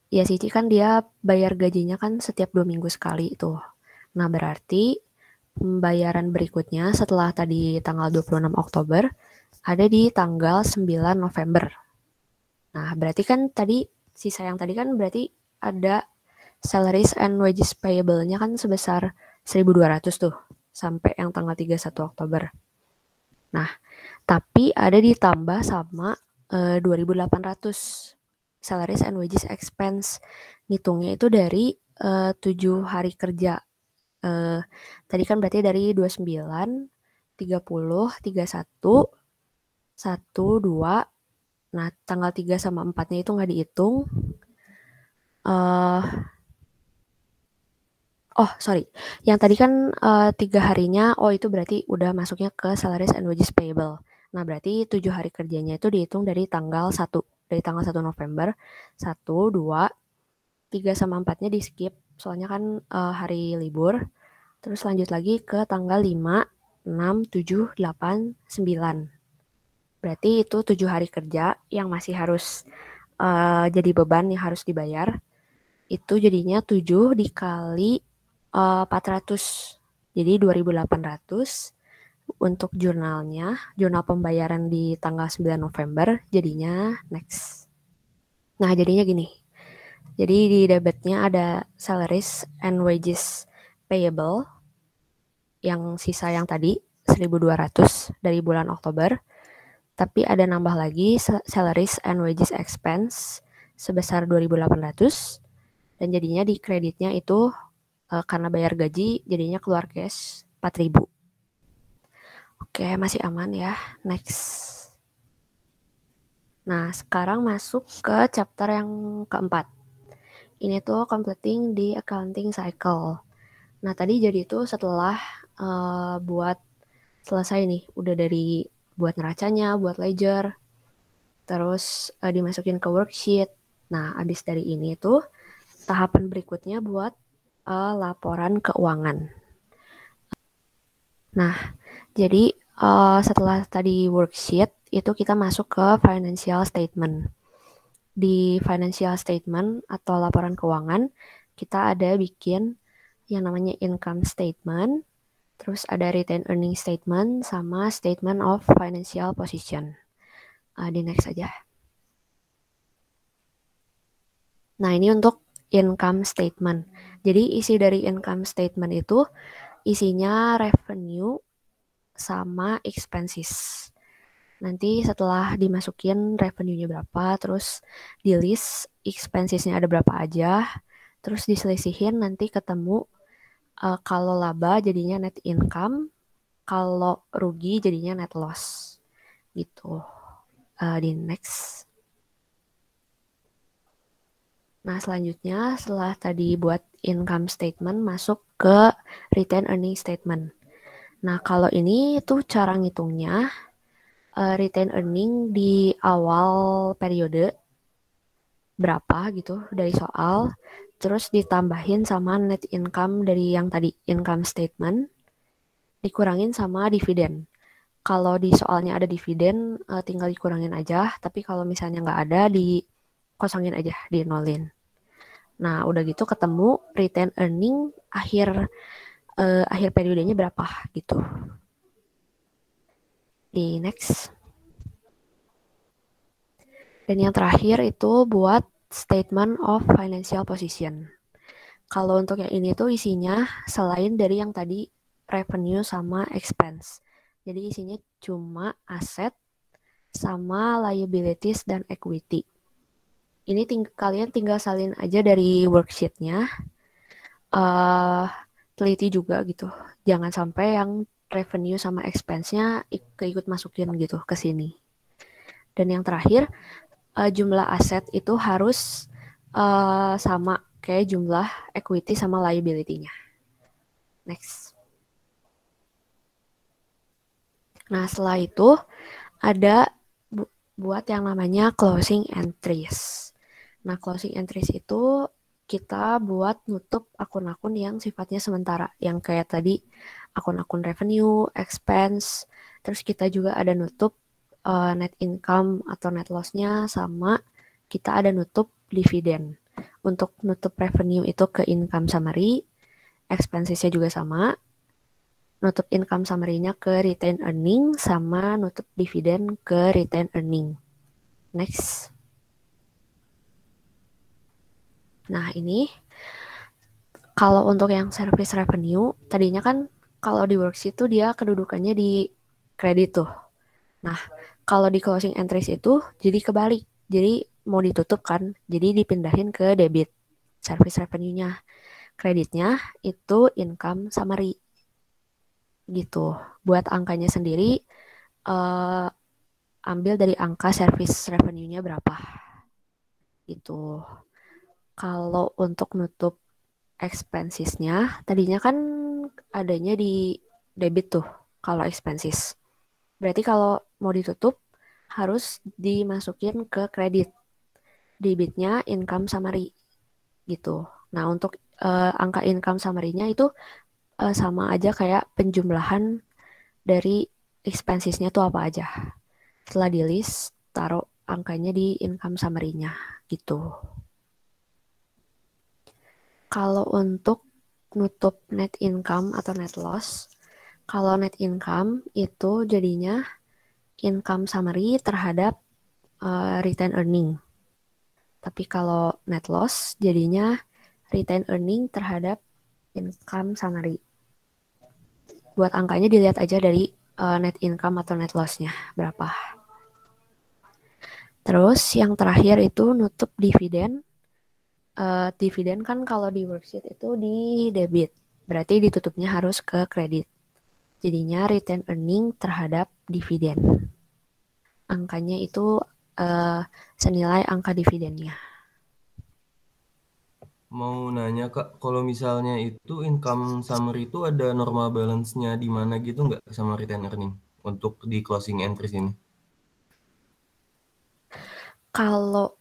ya Cici kan dia bayar gajinya kan setiap 2 minggu sekali tuh. Nah, berarti pembayaran berikutnya setelah tadi tanggal 26 Oktober ada di tanggal 9 November. Nah, berarti kan tadi sisa yang tadi kan berarti ada salaries and wages payable-nya kan sebesar 1.200 tuh sampai yang tanggal 31 Oktober. Nah, tapi ada ditambah sama 2.800 salaries and wages expense. Ngitungnya itu dari 7 hari kerja. Tadi kan berarti dari 29, 30, 31, 1, 2. Nah, tanggal 3 sama 4-nya itu nggak dihitung. Yang tadi kan 3 harinya, itu berarti udah masuknya ke salaries and wages payable. Nah, berarti 7 hari kerjanya itu dihitung dari tanggal 1. Dari tanggal 1 November, 1, 2, 3 sama 4-nya di skip. Soalnya kan hari libur. Terus lanjut lagi ke tanggal 5, 6, 7, 8, 9. Berarti itu 7 hari kerja yang masih harus jadi beban yang harus dibayar. Itu jadinya 7 dikali 400. Jadi 2.800 untuk jurnal pembayaran di tanggal 9 November jadinya next. Nah, jadinya gini. Jadi di debitnya ada salaries and wages payable yang sisa yang tadi 1.200 dari bulan Oktober. Tapi ada nambah lagi salaries and wages expense sebesar 2.800 dan jadinya di kreditnya itu karena bayar gaji jadinya keluar cash 4.000. Oke, masih aman ya. Next. Nah, sekarang masuk ke chapter yang keempat. Ini tuh completing the accounting cycle. Nah, tadi jadi itu setelah buat selesai nih, udah dari buat neracanya, buat ledger, terus dimasukin ke worksheet. Nah, abis dari ini tuh tahapan berikutnya buat laporan keuangan. Nah, jadi setelah tadi worksheet, itu kita masuk ke financial statement. Di financial statement atau laporan keuangan, kita ada bikin yang namanya income statement, terus ada retained earning statement, sama statement of financial position. Di next aja. Nah, ini untuk income statement. Jadi isi dari income statement itu isinya revenue sama expenses. Nanti setelah dimasukin revenue-nya berapa, terus di list expensesnya ada berapa aja, terus diselisihin nanti ketemu kalau laba jadinya net income, kalau rugi jadinya net loss. Gitu. Di next. Nah, selanjutnya setelah tadi buat income statement masuk ke retained earning statement. Nah, kalau ini tuh cara ngitungnya retained earning di awal periode berapa gitu dari soal, terus ditambahin sama net income dari yang tadi income statement, dikurangin sama dividen. Kalau di soalnya ada dividen, tinggal dikurangin aja, tapi kalau misalnya nggak ada, dikosongin aja, di nolin. Nah, udah gitu ketemu retained earning akhir periodenya berapa gitu. Di next. Dan yang terakhir itu buat statement of financial position. Kalau untuk yang ini tuh isinya selain dari yang tadi revenue sama expense. Jadi isinya cuma aset sama liabilities dan equity. Ini kalian tinggal salin aja dari worksheet-nya. Teliti juga gitu. Jangan sampai yang revenue sama expense-nya ikut masukin gitu ke sini. Dan yang terakhir, jumlah aset itu harus sama kayak jumlah equity sama liability-nya. Next. Nah, setelah itu ada buat yang namanya closing entries. Nah, closing entries itu kita buat nutup akun-akun yang sifatnya sementara. Yang kayak tadi akun-akun revenue, expense, terus kita juga ada nutup net income atau net loss-nya, sama kita ada nutup dividen. Untuk nutup revenue itu ke income summary, expenses-nya juga sama, nutup income summary-nya ke retained earning, sama nutup dividen ke retained earning. Next. Nah, ini kalau untuk yang service revenue, tadinya kan kalau di worksheet tuh dia kedudukannya di kredit tuh. Nah, kalau di closing entries itu jadi kebalik. Jadi mau ditutup kan, jadi dipindahin ke debit service revenue-nya. Kreditnya itu income summary. Gitu. Buat angkanya sendiri, ambil dari angka service revenue-nya berapa. Gitu. Kalau untuk nutup expenses-nya, tadinya kan adanya di debit tuh, kalau expenses. Berarti kalau mau ditutup, harus dimasukin ke kredit. Debitnya income summary. Gitu. Nah, untuk angka income summary-nya itu sama aja kayak penjumlahan dari expenses-nya tuh apa aja. Setelah di list, taruh angkanya di income summary-nya. Gitu. Kalau untuk nutup net income atau net loss, kalau net income itu jadinya income summary terhadap retained earning. Tapi kalau net loss jadinya retained earning terhadap income summary. Buat angkanya dilihat aja dari net income atau net loss-nya berapa. Terus yang terakhir itu nutup dividen. Dividen kan kalau di worksheet itu di debit, berarti ditutupnya harus ke kredit. Jadinya retained earning terhadap dividen. Angkanya itu senilai angka dividennya. Mau nanya Kak, kalau misalnya itu income summary itu ada normal balance-nya di mana gitu nggak sama retained earning untuk di closing entries ini? Kalau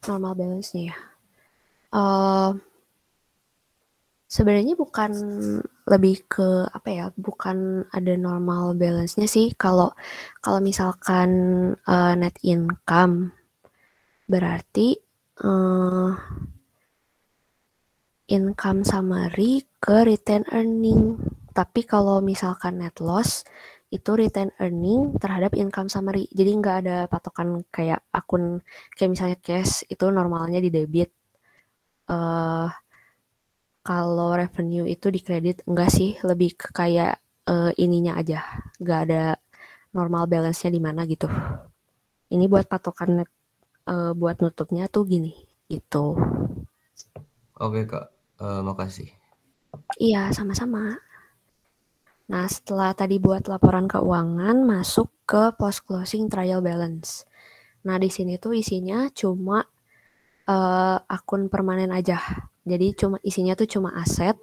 normal balance-nya ya, sebenarnya bukan lebih ke apa ya, bukan ada normal balance-nya sih. Kalau misalkan net income berarti income summary ke retained earning. Tapi kalau misalkan net loss itu retained earning terhadap income summary. Jadi nggak ada patokan kayak akun, kayak misalnya cash itu normalnya di debit. Kalau revenue itu di kredit, enggak sih, lebih ke kayak ininya aja. Nggak ada normal balance-nya di mana gitu. Ini buat patokan buat nutupnya tuh gini gitu. Oke Kak, makasih. Iya, sama-sama. Nah, setelah tadi buat laporan keuangan, masuk ke post closing trial balance. Nah, di sini tuh isinya cuma akun permanen aja. Jadi isinya tuh cuma aset,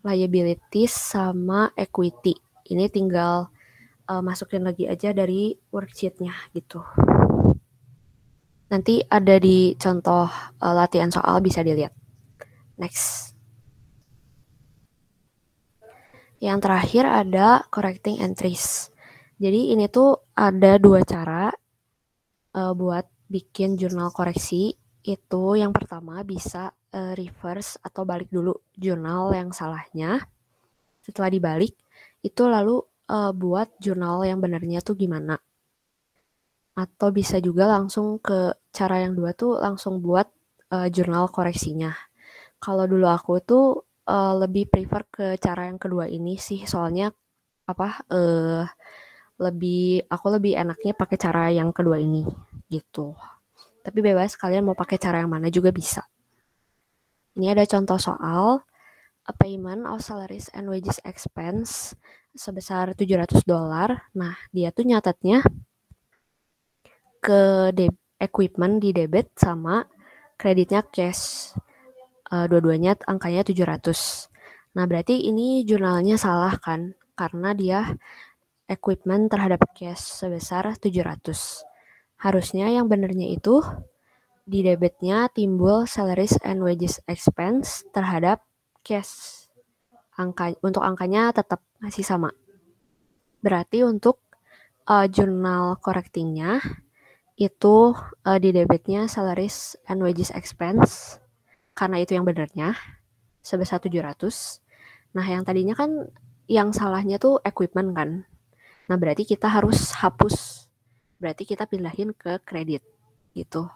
liabilities, sama equity. Ini tinggal masukin lagi aja dari worksheet-nya gitu. Nanti ada di contoh latihan soal, bisa dilihat. Next. Yang terakhir ada correcting entries. Jadi ini tuh ada 2 cara buat bikin jurnal koreksi. Itu yang pertama bisa reverse atau balik dulu jurnal yang salahnya. Setelah dibalik, itu lalu buat jurnal yang benernya tuh gimana. Atau bisa juga langsung ke cara yang 2 tuh langsung buat jurnal koreksinya. Kalau dulu aku tuh lebih prefer ke cara yang kedua ini sih, soalnya aku lebih enaknya pakai cara yang kedua ini gitu. Tapi bebas kalian mau pakai cara yang mana juga bisa. Ini ada contoh soal a payment of salaries and wages expense sebesar $700. Nah, dia tuh nyatetnya ke equipment di debit sama kreditnya cash. Dua-duanya angkanya 700. Nah, berarti ini jurnalnya salah kan? Karena dia equipment terhadap cash sebesar 700. Harusnya yang benernya itu di debitnya timbul salaries and wages expense terhadap cash. Untuk angkanya tetap masih sama. Berarti untuk jurnal correctingnya itu di debitnya salaries and wages expense karena itu yang benernya sebesar 700. Nah, yang tadinya kan yang salahnya tuh equipment kan. Nah, berarti kita harus hapus. Berarti kita pindahin ke kredit gitu.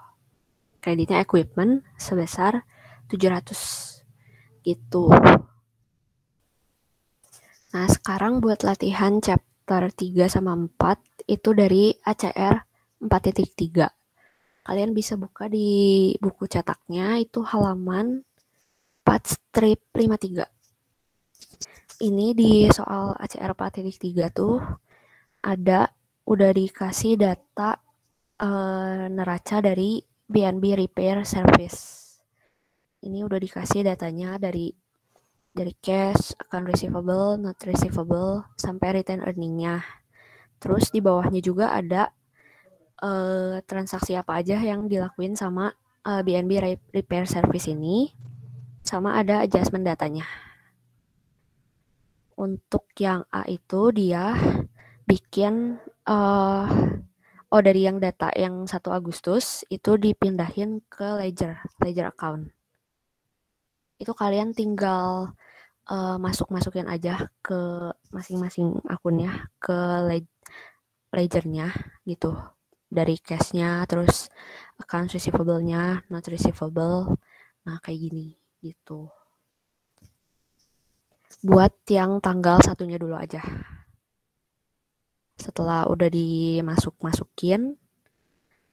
Kreditnya equipment sebesar 700 gitu. Nah, sekarang buat latihan chapter 3 sama 4 itu dari ACR 4.3. Kalian bisa buka di buku cetaknya, itu halaman 4 strip 53. Ini di soal ACR 4.3 tuh udah dikasih data neraca dari BNB Repair Service. Ini udah dikasih datanya dari cash, account receivable, not receivable, sampai return earning-nya. Terus di bawahnya juga ada transaksi apa aja yang dilakuin sama BNB Repair Service ini, sama ada adjustment datanya. Untuk yang A itu dia bikin dari yang data yang 1 Agustus itu dipindahin ke ledger account. Itu kalian tinggal masukin aja ke masing-masing akunnya, ke ledgernya gitu. Dari cash-nya, terus accounts receivable-nya, not receivable. Nah, kayak gini gitu. Buat yang tanggal 1-nya dulu aja. Setelah udah dimasukin,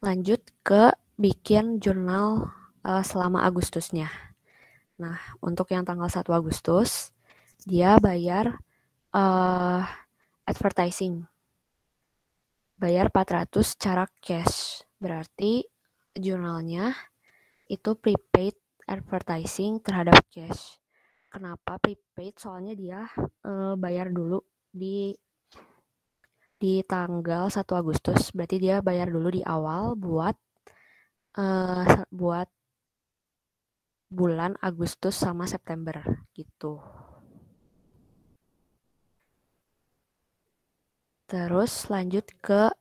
lanjut ke bikin jurnal selama Agustusnya. Nah, untuk yang tanggal 1 Agustus, dia bayar advertising. Bayar 400 cara cash. Berarti jurnalnya itu prepaid advertising terhadap cash. Kenapa prepaid? Soalnya dia bayar dulu di tanggal 1 Agustus. Berarti dia bayar dulu di awal buat bulan Agustus sama September gitu. Terus lanjut ke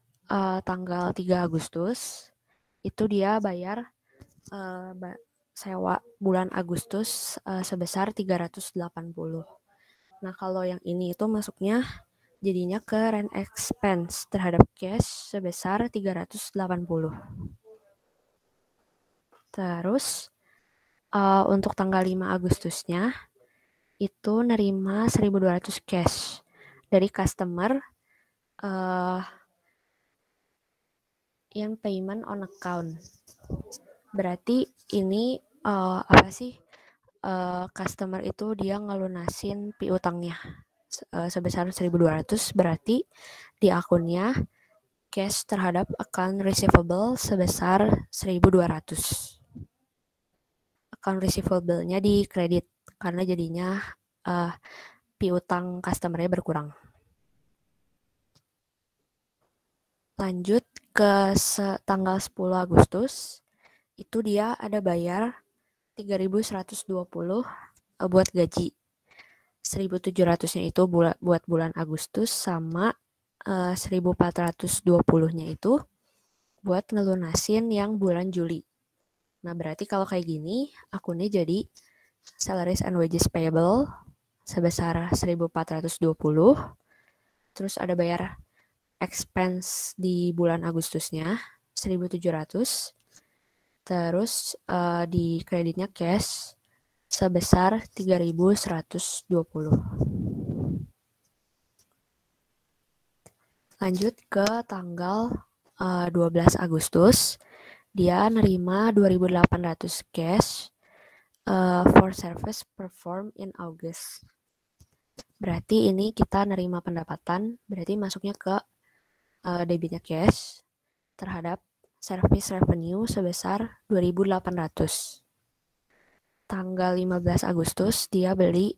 tanggal 3 Agustus. Itu dia bayar sewa bulan Agustus sebesar 380. Nah, kalau yang ini itu masuknya jadinya ke rent expense terhadap cash sebesar 380. Terus untuk tanggal 5 Agustusnya itu nerima 1.200 cash dari customer yang payment on account. Berarti ini apa sih? Customer itu dia ngelunasin piutangnya sebesar 1.200, berarti di akunnya cash terhadap account receivable sebesar 1.200. Account receivable-nya di kredit karena jadinya piutang customer-nya berkurang. Lanjut ke tanggal 10 Agustus, itu dia ada bayar 3.120 buat gaji. 1.700-nya itu buat bulan Agustus sama 1.420-nya itu buat ngelunasin yang bulan Juli. Nah, berarti kalau kayak gini, akunnya jadi salaries and wages payable sebesar 1.420. Terus ada bayar expense di bulan Agustusnya 1.700. Terus di kreditnya cash sebesar 3.120. Lanjut ke tanggal 12 Agustus, dia nerima 2.800 cash for service performed in August. Berarti ini kita nerima pendapatan, berarti masuknya ke debitnya cash terhadap service revenue sebesar 2.800. Tanggal 15 Agustus dia beli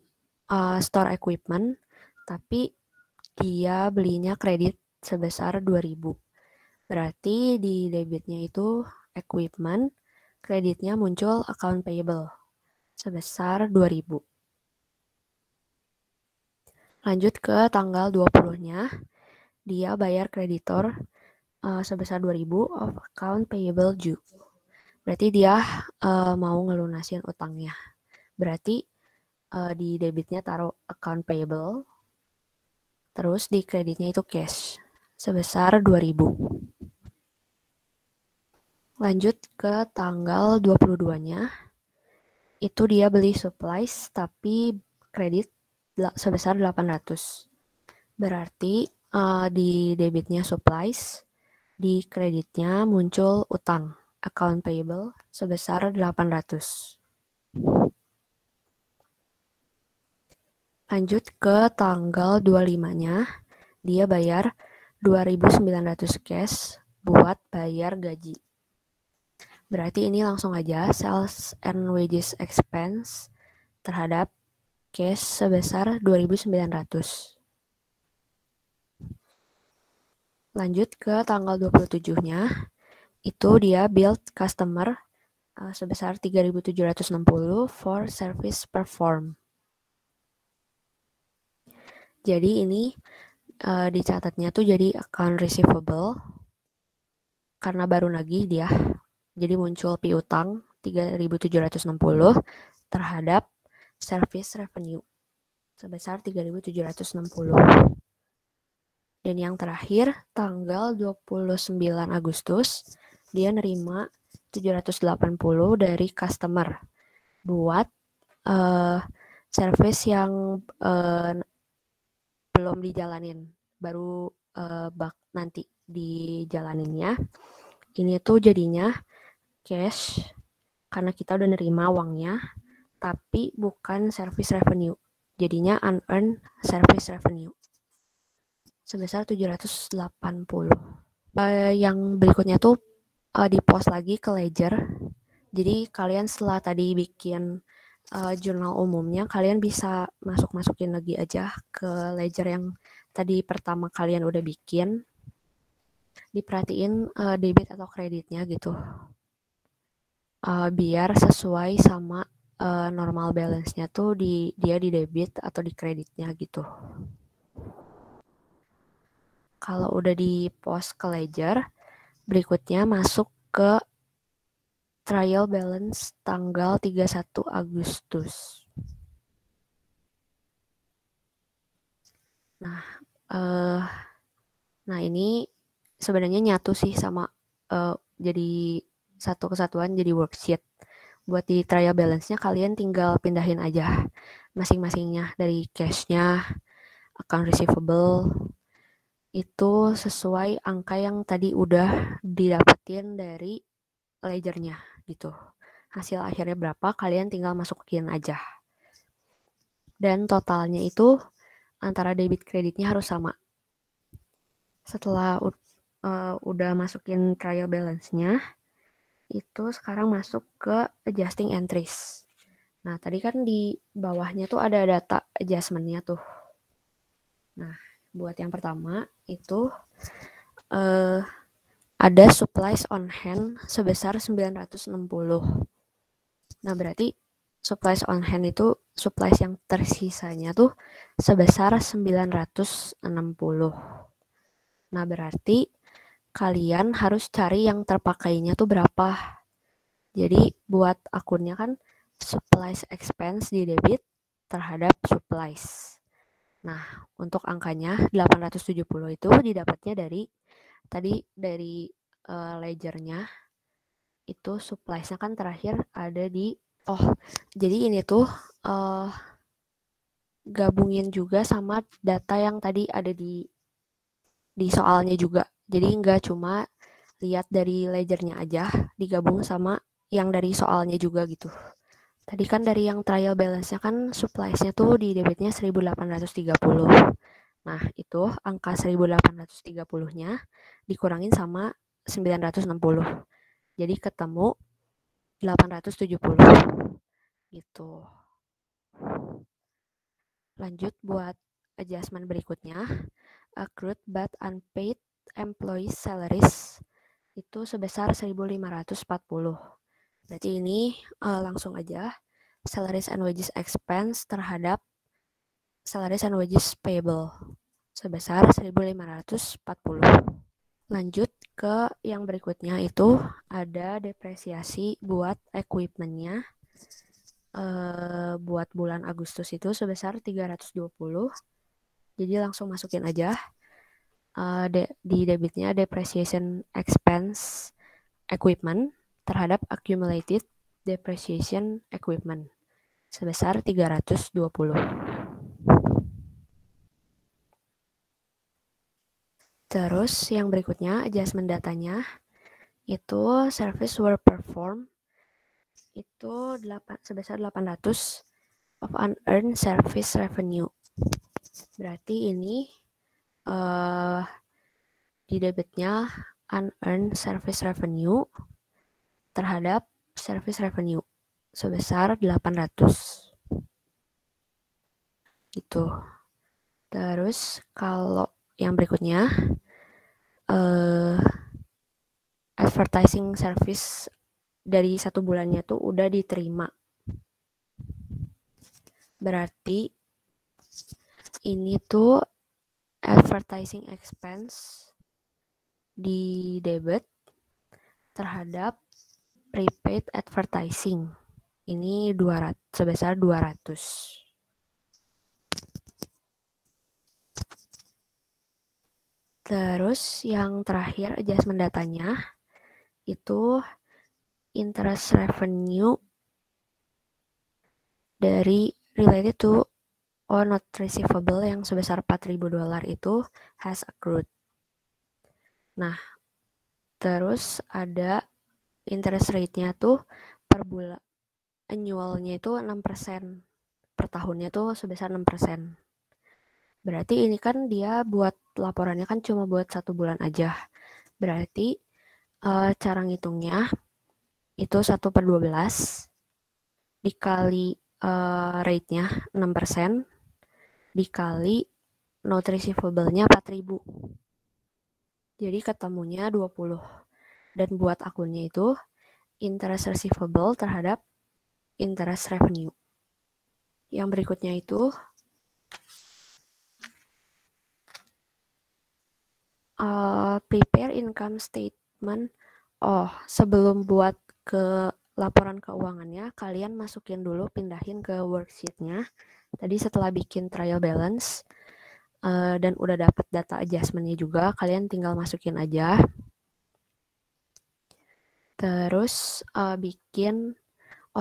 store equipment, tapi dia belinya kredit sebesar 2.000. Berarti di debitnya itu equipment, kreditnya muncul account payable sebesar 2.000. Lanjut ke tanggal 20-nya, dia bayar kreditor sebesar 2.000 of account payable due. Berarti dia mau ngelunasin utangnya. Berarti di debitnya taruh account payable, terus di kreditnya itu cash sebesar 2.000. Lanjut ke tanggal 22-nya, itu dia beli supplies tapi kredit sebesar 800. Berarti di debitnya supplies, di kreditnya muncul utang account payable sebesar 800. Lanjut ke tanggal 25-nya, dia bayar 2.900 cash buat bayar gaji. Berarti ini langsung aja sales and wages expense terhadap cash sebesar 2.900. Lanjut ke tanggal 27-nya, itu dia build customer sebesar 3.760 for service perform. Jadi ini dicatatnya tuh jadi account receivable karena baru nagih dia. Jadi muncul piutang 3.760 terhadap service revenue sebesar 3.760. Dan yang terakhir, tanggal 29 Agustus, dia nerima 780 dari customer buat service yang belum dijalanin, baru nanti dijalaninnya. Ini tuh jadinya cash karena kita udah nerima uangnya, tapi bukan service revenue. Jadinya unearned service revenue sebesar 780. Yang berikutnya tuh di post lagi ke ledger. Jadi kalian setelah tadi bikin jurnal umumnya, kalian bisa masukin lagi aja ke ledger yang tadi pertama kalian udah bikin. Diperhatiin debit atau kreditnya gitu. Biar sesuai sama normal balance-nya tuh dia di debit atau di kreditnya gitu. Kalau udah di post ke ledger, berikutnya masuk ke trial balance tanggal 31 Agustus. Nah ini sebenarnya nyatu sih sama jadi satu kesatuan jadi worksheet. Buat di trial balance-nya kalian tinggal pindahin aja masing-masingnya dari cash-nya, account receivable, itu sesuai angka yang tadi udah didapetin dari ledger-nya gitu. Hasil akhirnya berapa, kalian tinggal masukin aja. Dan totalnya itu antara debit kreditnya harus sama. Setelah udah masukin trial balance-nya, itu sekarang masuk ke adjusting entries. Nah, tadi kan di bawahnya tuh ada data adjustment-nya tuh. Nah, buat yang pertama itu ada supplies on hand sebesar 960. Nah, berarti supplies on hand itu supplies yang tersisanya tuh sebesar 960. Nah, berarti kalian harus cari yang terpakainya tuh berapa. Jadi buat akunnya kan supplies expense di debit terhadap supplies. Nah, untuk angkanya 870 itu didapatnya dari ledgernya itu supplies-nya kan terakhir ada di jadi ini tuh gabungin juga sama data yang tadi ada di soalnya juga. Jadi nggak cuma lihat dari ledgernya aja, digabung sama yang dari soalnya juga gitu. Tadi kan dari yang trial balance-nya kan supplies-nya tuh di debitnya 1830. Nah, itu angka 1830-nya dikurangin sama 960. Jadi ketemu 870. Gitu. Lanjut buat adjustment berikutnya. Accrued but unpaid employee salaries itu sebesar 1.540. Berarti ini langsung aja salaries and wages expense terhadap salaries and wages payable sebesar 1.540. Lanjut ke yang berikutnya itu ada depresiasi buat equipment-nya buat bulan Agustus itu sebesar 320. Jadi langsung masukin aja di debitnya depreciation expense equipment terhadap accumulated depreciation equipment sebesar 320. Terus yang berikutnya adjustment datanya itu service were performed itu sebesar 800 of unearned service revenue. Berarti ini di debitnya unearned service revenue terhadap service revenue sebesar 800. Gitu. Terus kalau yang berikutnya advertising service dari 1 bulannya tuh udah diterima. Berarti ini tuh advertising expense di debit terhadap prepaid advertising. Ini sebesar 200. Terus yang terakhir adjustment datanya itu interest revenue dari related to not receivable yang sebesar $4.000 itu has accrued. Nah, terus ada interest rate-nya tuh per bulan, annual-nya itu 6%. Per tahunnya tuh sebesar 6%. Berarti ini kan dia buat laporannya kan cuma buat 1 bulan aja. Berarti cara ngitungnya itu 1/12 dikali rate-nya 6% dikali note receivable-nya 4.000. Jadi ketemunya 20. Dan buat akunnya itu interest receivable terhadap interest revenue. Yang berikutnya itu prepare income statement. Sebelum buat ke laporan keuangannya, kalian masukin dulu, pindahin ke worksheet-nya. Tadi setelah bikin trial balance dan udah dapet data adjustment-nya juga, kalian tinggal masukin aja. Terus bikin,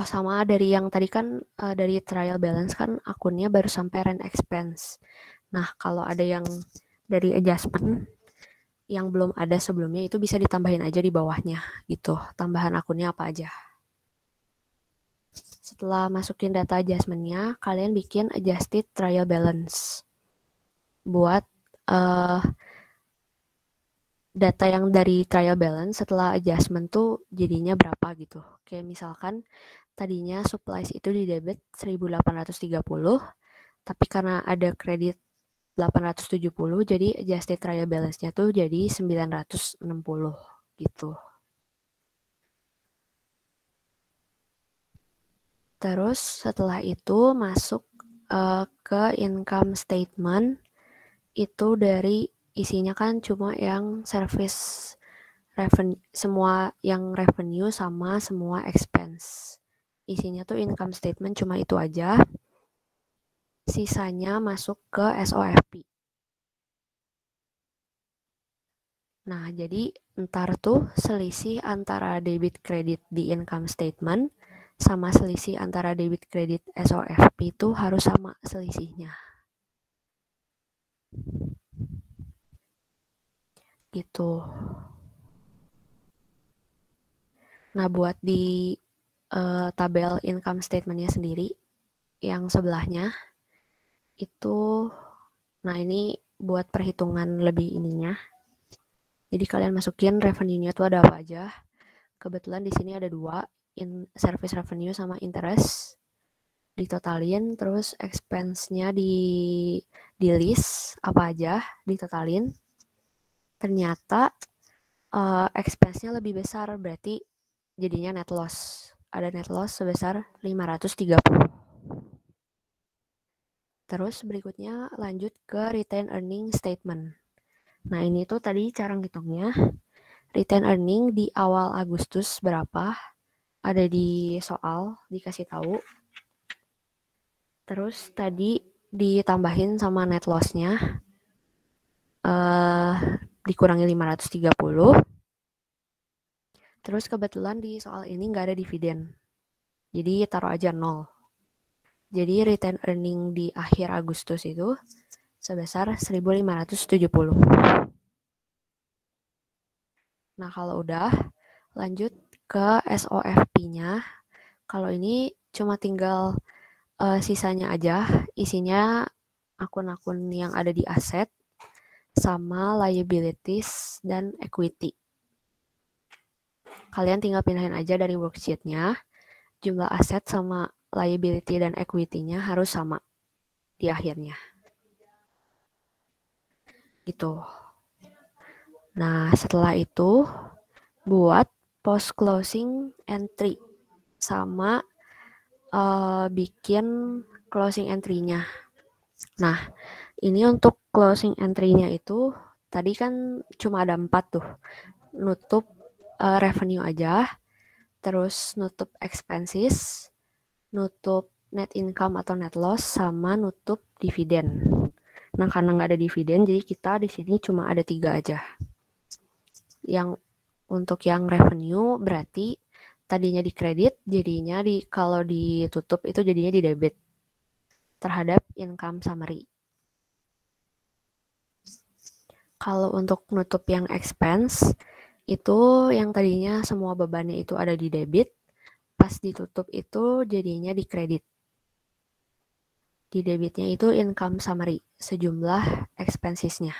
sama dari yang tadi kan dari trial balance kan akunnya baru sampai rent expense. Nah, kalau ada yang dari adjustment yang belum ada sebelumnya itu bisa ditambahin aja di bawahnya gitu, tambahan akunnya apa aja. Setelah masukin data adjustment-nya, kalian bikin adjusted trial balance buat data yang dari trial balance setelah adjustment tuh jadinya berapa gitu. Kayak misalkan tadinya supplies itu di debit 1.830, tapi karena ada kredit 870, jadi adjusted trial balance-nya tuh jadi 960 gitu. Terus setelah itu masuk ke income statement, itu dari isinya kan cuma yang service revenue, semua yang revenue sama semua expense. Isinya tuh income statement cuma itu aja. Sisanya masuk ke SOFP. Nah, jadi ntar tuh selisih antara debit kredit di income statement sama selisih antara debit kredit SOFP itu harus sama selisihnya. Gitu. Nah, buat di tabel income statement-nya sendiri, yang sebelahnya, itu, nah ini buat perhitungan lebih ininya. Jadi kalian masukin revenue-nya tuh ada apa aja. Kebetulan di sini ada 2, service revenue sama interest. Ditotalin, terus expense-nya di list apa aja, ditotalin. Ternyata expense-nya lebih besar, berarti jadinya net loss. Ada net loss sebesar 530. Terus berikutnya lanjut ke retained earning statement. Nah, ini tuh tadi cara ngitungnya. Retained earning di awal Agustus berapa? Ada di soal, dikasih tahu. Terus tadi ditambahin sama net loss-nya. Dikurangi 530. Terus kebetulan di soal ini nggak ada dividen. Jadi taruh aja 0. Jadi retained earning di akhir Agustus itu sebesar 1.570. Nah, kalau udah lanjut ke SOFP-nya. Kalau ini cuma tinggal sisanya aja, isinya akun-akun yang ada di aset sama liabilities dan equity. Kalian tinggal pindahin aja dari worksheet-nya. Jumlah aset sama liability dan equity-nya harus sama di akhirnya. Gitu. Nah, setelah itu buat post closing entry sama bikin closing entry-nya. Nah, ini untuk closing entry-nya itu tadi kan cuma ada 4 tuh. Nutup revenue aja, terus nutup expenses, nutup net income atau net loss, sama nutup dividen. Nah, karena nggak ada dividen, jadi kita di sini cuma ada 3 aja. Yang untuk yang revenue berarti tadinya di kredit, jadinya kalau ditutup itu jadinya di debit terhadap income summary. Kalau untuk nutup yang expense, itu yang tadinya semua bebannya itu ada di debit, pas ditutup itu jadinya di kredit. Di debitnya itu income summary, sejumlah expenses-nya.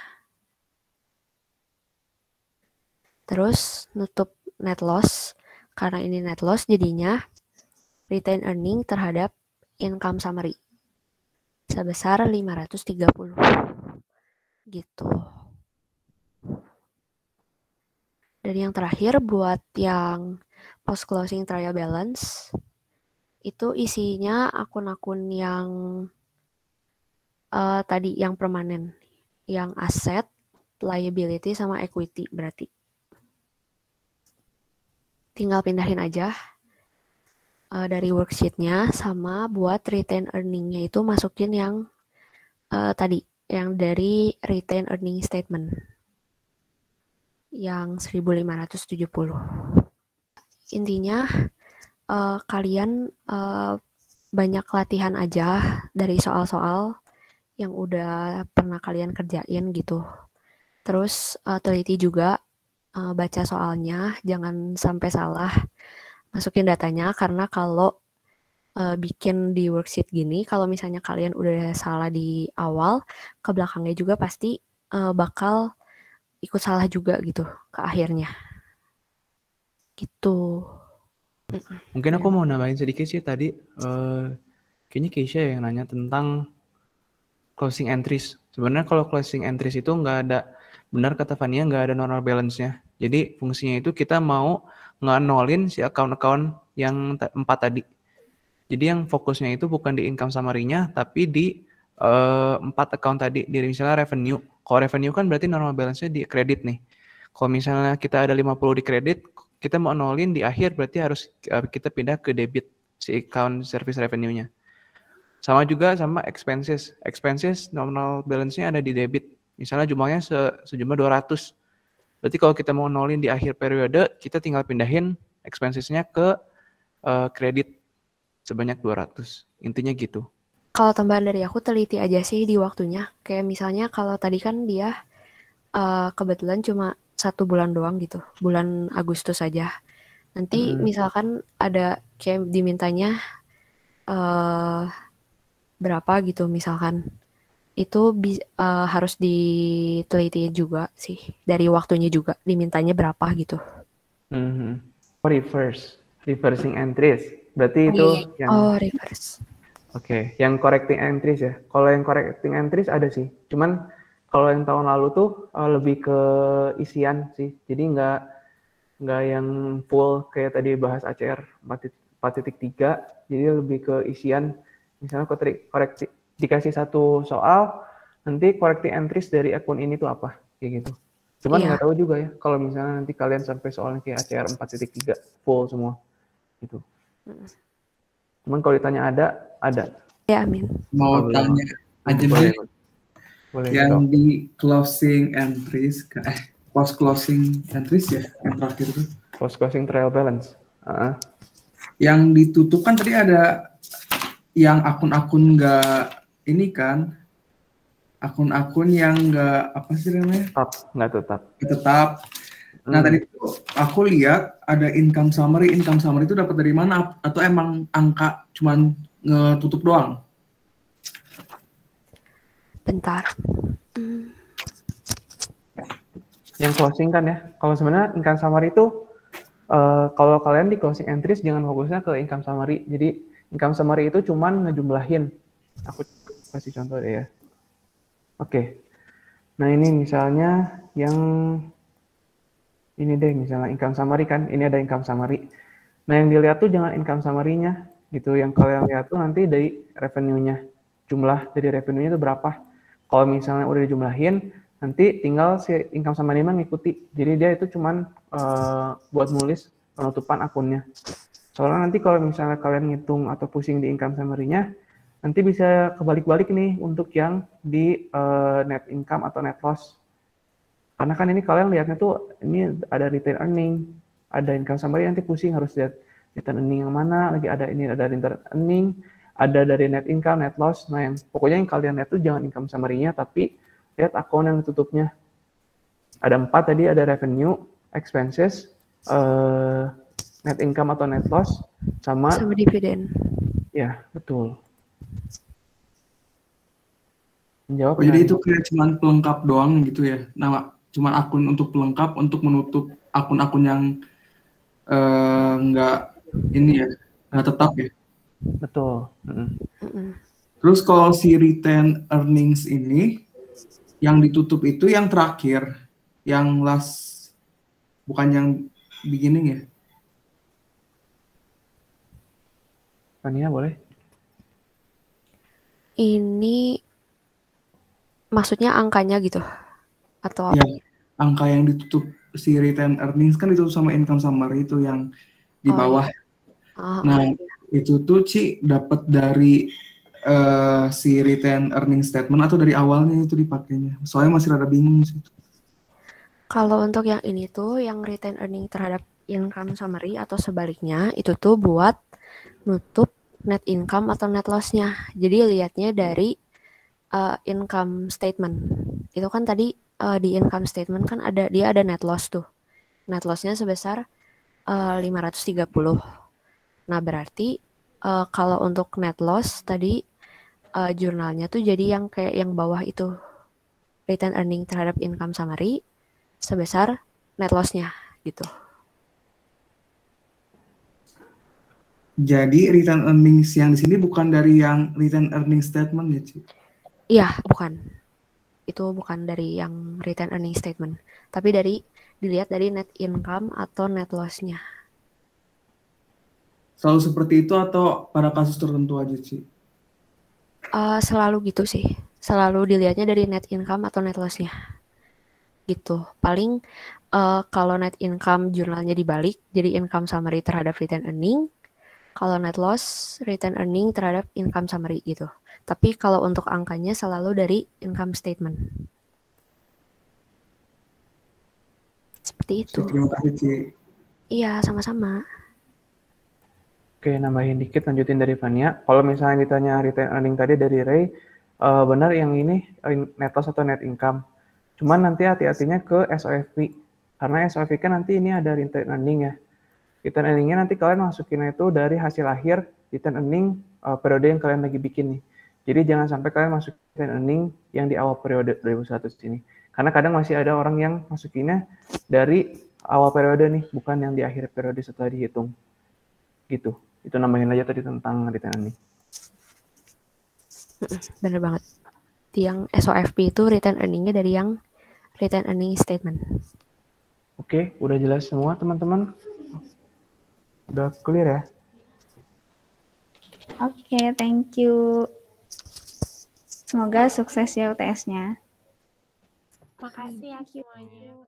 Terus nutup net loss, karena ini net loss jadinya retained earning terhadap income summary sebesar 530 gitu. Dan yang terakhir buat yang post closing trial balance itu isinya akun-akun yang tadi yang permanen, yang aset, liability sama equity berarti. Tinggal pindahin aja dari worksheet-nya, sama buat retain earning-nya itu masukin yang tadi, yang dari retain earning statement yang 1570. Intinya kalian banyak latihan aja dari soal-soal yang udah pernah kalian kerjain gitu. Terus teliti juga baca soalnya, jangan sampai salah masukin datanya, karena kalau bikin di worksheet gini, kalau misalnya kalian udah salah di awal, ke belakangnya juga pasti bakal ikut salah juga gitu ke akhirnya. Gitu. Mungkin aku mau nambahin sedikit sih tadi, kayaknya Keisha yang nanya tentang closing entries. Sebenarnya kalau closing entries itu nggak ada, benar kata Fania, nggak ada normal balance-nya. Jadi fungsinya itu kita mau nge-nolin si account-account yang 4 tadi. Jadi yang fokusnya itu bukan di income summary-nya, tapi di 4 account tadi. Di misalnya revenue. Kalau revenue kan berarti normal balance-nya di kredit nih. Kalau misalnya kita ada 50 di kredit, kita mau nolin di akhir, berarti harus kita pindah ke debit si account service revenue-nya. Sama juga sama expenses. Expenses nominal balance-nya ada di debit. Misalnya jumlahnya sejumlah 200. Berarti kalau kita mau nolin di akhir periode, kita tinggal pindahin expenses-nya ke kredit sebanyak 200. Intinya gitu. Kalau tambahan dari aku, teliti aja sih di waktunya. Kayak misalnya kalau tadi kan dia kebetulan cuma 1 bulan doang gitu. Bulan Agustus saja. Nanti misalkan ada kayak dimintanya berapa gitu misalkan. Itu harus diteliti juga sih. Dari waktunya juga dimintanya berapa gitu. Reversing entries. Berarti itu yang reverse. Oke, yang correcting entries ya. Kalau yang correcting entries ada sih. Cuman kalau yang tahun lalu tuh lebih ke isian sih. Jadi nggak yang full kayak tadi bahas ACR 4.3. Jadi lebih ke isian. Misalnya koreksi dikasih satu soal, nanti correcting entries dari akun ini tuh apa, kayak gitu. Cuman nggak tahu juga ya. Kalau misalnya nanti kalian sampai soalnya kayak ACR 4.3 full semua, gitu. Cuman kalau ditanya ada. Ya, amin. Mau tanya aja nih, yang dong. di closing entries, post closing entries ya, yang terakhir itu. Post closing trial balance. Yang ditutup kan tadi ada yang akun-akun nggak ini kan, akun-akun yang nggak apa sih namanya? Nggak tetap. Nah tadi tuh aku lihat ada income summary itu dapat dari mana? Atau emang angka cuman ngetutup doang? Bentar. Yang closing kan ya. Kalau sebenarnya income summary itu kalau kalian di closing entries jangan fokusnya ke income summary. Jadi income summary itu cuman ngejumlahin. Aku kasih contoh deh ya. Oke. Nah ini misalnya yang ini deh, misalnya income summary kan, ini ada income summary. Nah yang dilihat tuh jangan income summary-nya gitu. Yang kalian lihat tuh nanti dari revenue-nya. Jumlah dari revenue-nya itu berapa. Kalau misalnya udah dijumlahin, nanti tinggal si income summary-nya ngikuti. Jadi dia itu cuman buat nulis penutupan akunnya. Soalnya nanti kalau misalnya kalian ngitung atau pusing di income summary-nya, nanti bisa kebalik-balik nih untuk yang di net income atau net loss. Karena kan ini kalian lihatnya tuh ini ada retain earning, ada income summary, nanti pusing harus lihat return earning yang mana, lagi ada ini, ada return earning, ada dari net income, net loss. Nah, pokoknya yang kalian lihat tuh jangan income summary-nya, tapi lihat akun yang ditutupnya. Ada 4 tadi, ada revenue, expenses, net income atau net loss, sama dividen. ya, betul. Menjawab. Oh, jadi itu kayak cuman pelengkap doang gitu ya? Nah, cuman akun untuk pelengkap, untuk menutup akun-akun yang nggak ini ya, nggak tetap ya? Betul. Terus kalau si retain earnings ini, yang ditutup itu yang terakhir, yang last, bukan yang beginning ya? Fania boleh? Ini maksudnya angkanya gitu? Atau Ya, angka yang ditutup si retain earnings kan ditutup sama income summary itu yang di bawah. Nah, itu tuh Ci dapat dari si retain earning statement atau dari awalnya itu dipakainya? Soalnya masih rada bingung sih. Kalau untuk yang ini tuh, yang retain earning terhadap income summary atau sebaliknya, itu tuh buat nutup net income atau net loss-nya. Jadi lihatnya dari income statement. Itu kan tadi di income statement kan dia ada net loss tuh. Net loss-nya sebesar 530. Nah, berarti kalau untuk net loss tadi jurnalnya tuh jadi yang kayak yang bawah itu, retain earning terhadap income summary sebesar net loss-nya gitu. Jadi retain earnings yang di sini bukan dari yang retain earning statement ya, Ci? Iya, bukan. Itu bukan dari yang retain earning statement, tapi dilihat dari net income atau net loss-nya. Selalu seperti itu atau pada kasus tertentu aja, Ci? Selalu gitu sih. Selalu dilihatnya dari net income atau net loss-nya. Gitu. Paling kalau net income jurnalnya dibalik, jadi income summary terhadap retain earning. Kalau net loss, retain earning terhadap income summary gitu. Tapi kalau untuk angkanya selalu dari income statement. Seperti itu. Terima kasih, Ci. Iya, sama-sama. Oke, nambahin dikit, lanjutin dari Fania. Kalau misalnya ditanya retain earning tadi dari Ray, benar yang ini net loss atau net income. Cuman nanti hati-hatinya ke SOFP. Karena SOFP kan nanti ini ada retain earning ya. Retain earning-nya nanti kalian masukinnya itu dari hasil akhir retain earning periode yang kalian lagi bikin nih. Jadi jangan sampai kalian masukin retain earning yang di awal periode 2021 ini. Karena kadang masih ada orang yang masukinnya dari awal periode nih, bukan yang di akhir periode setelah dihitung. Gitu. Itu nambahin aja tadi tentang retain earning. Bener banget. Yang SOFP itu retain earning-nya dari yang retain earning statement. Oke, udah jelas semua teman-teman? Udah clear ya? Oke, thank you. Semoga sukses ya UTS-nya. Makasih ya semuanya.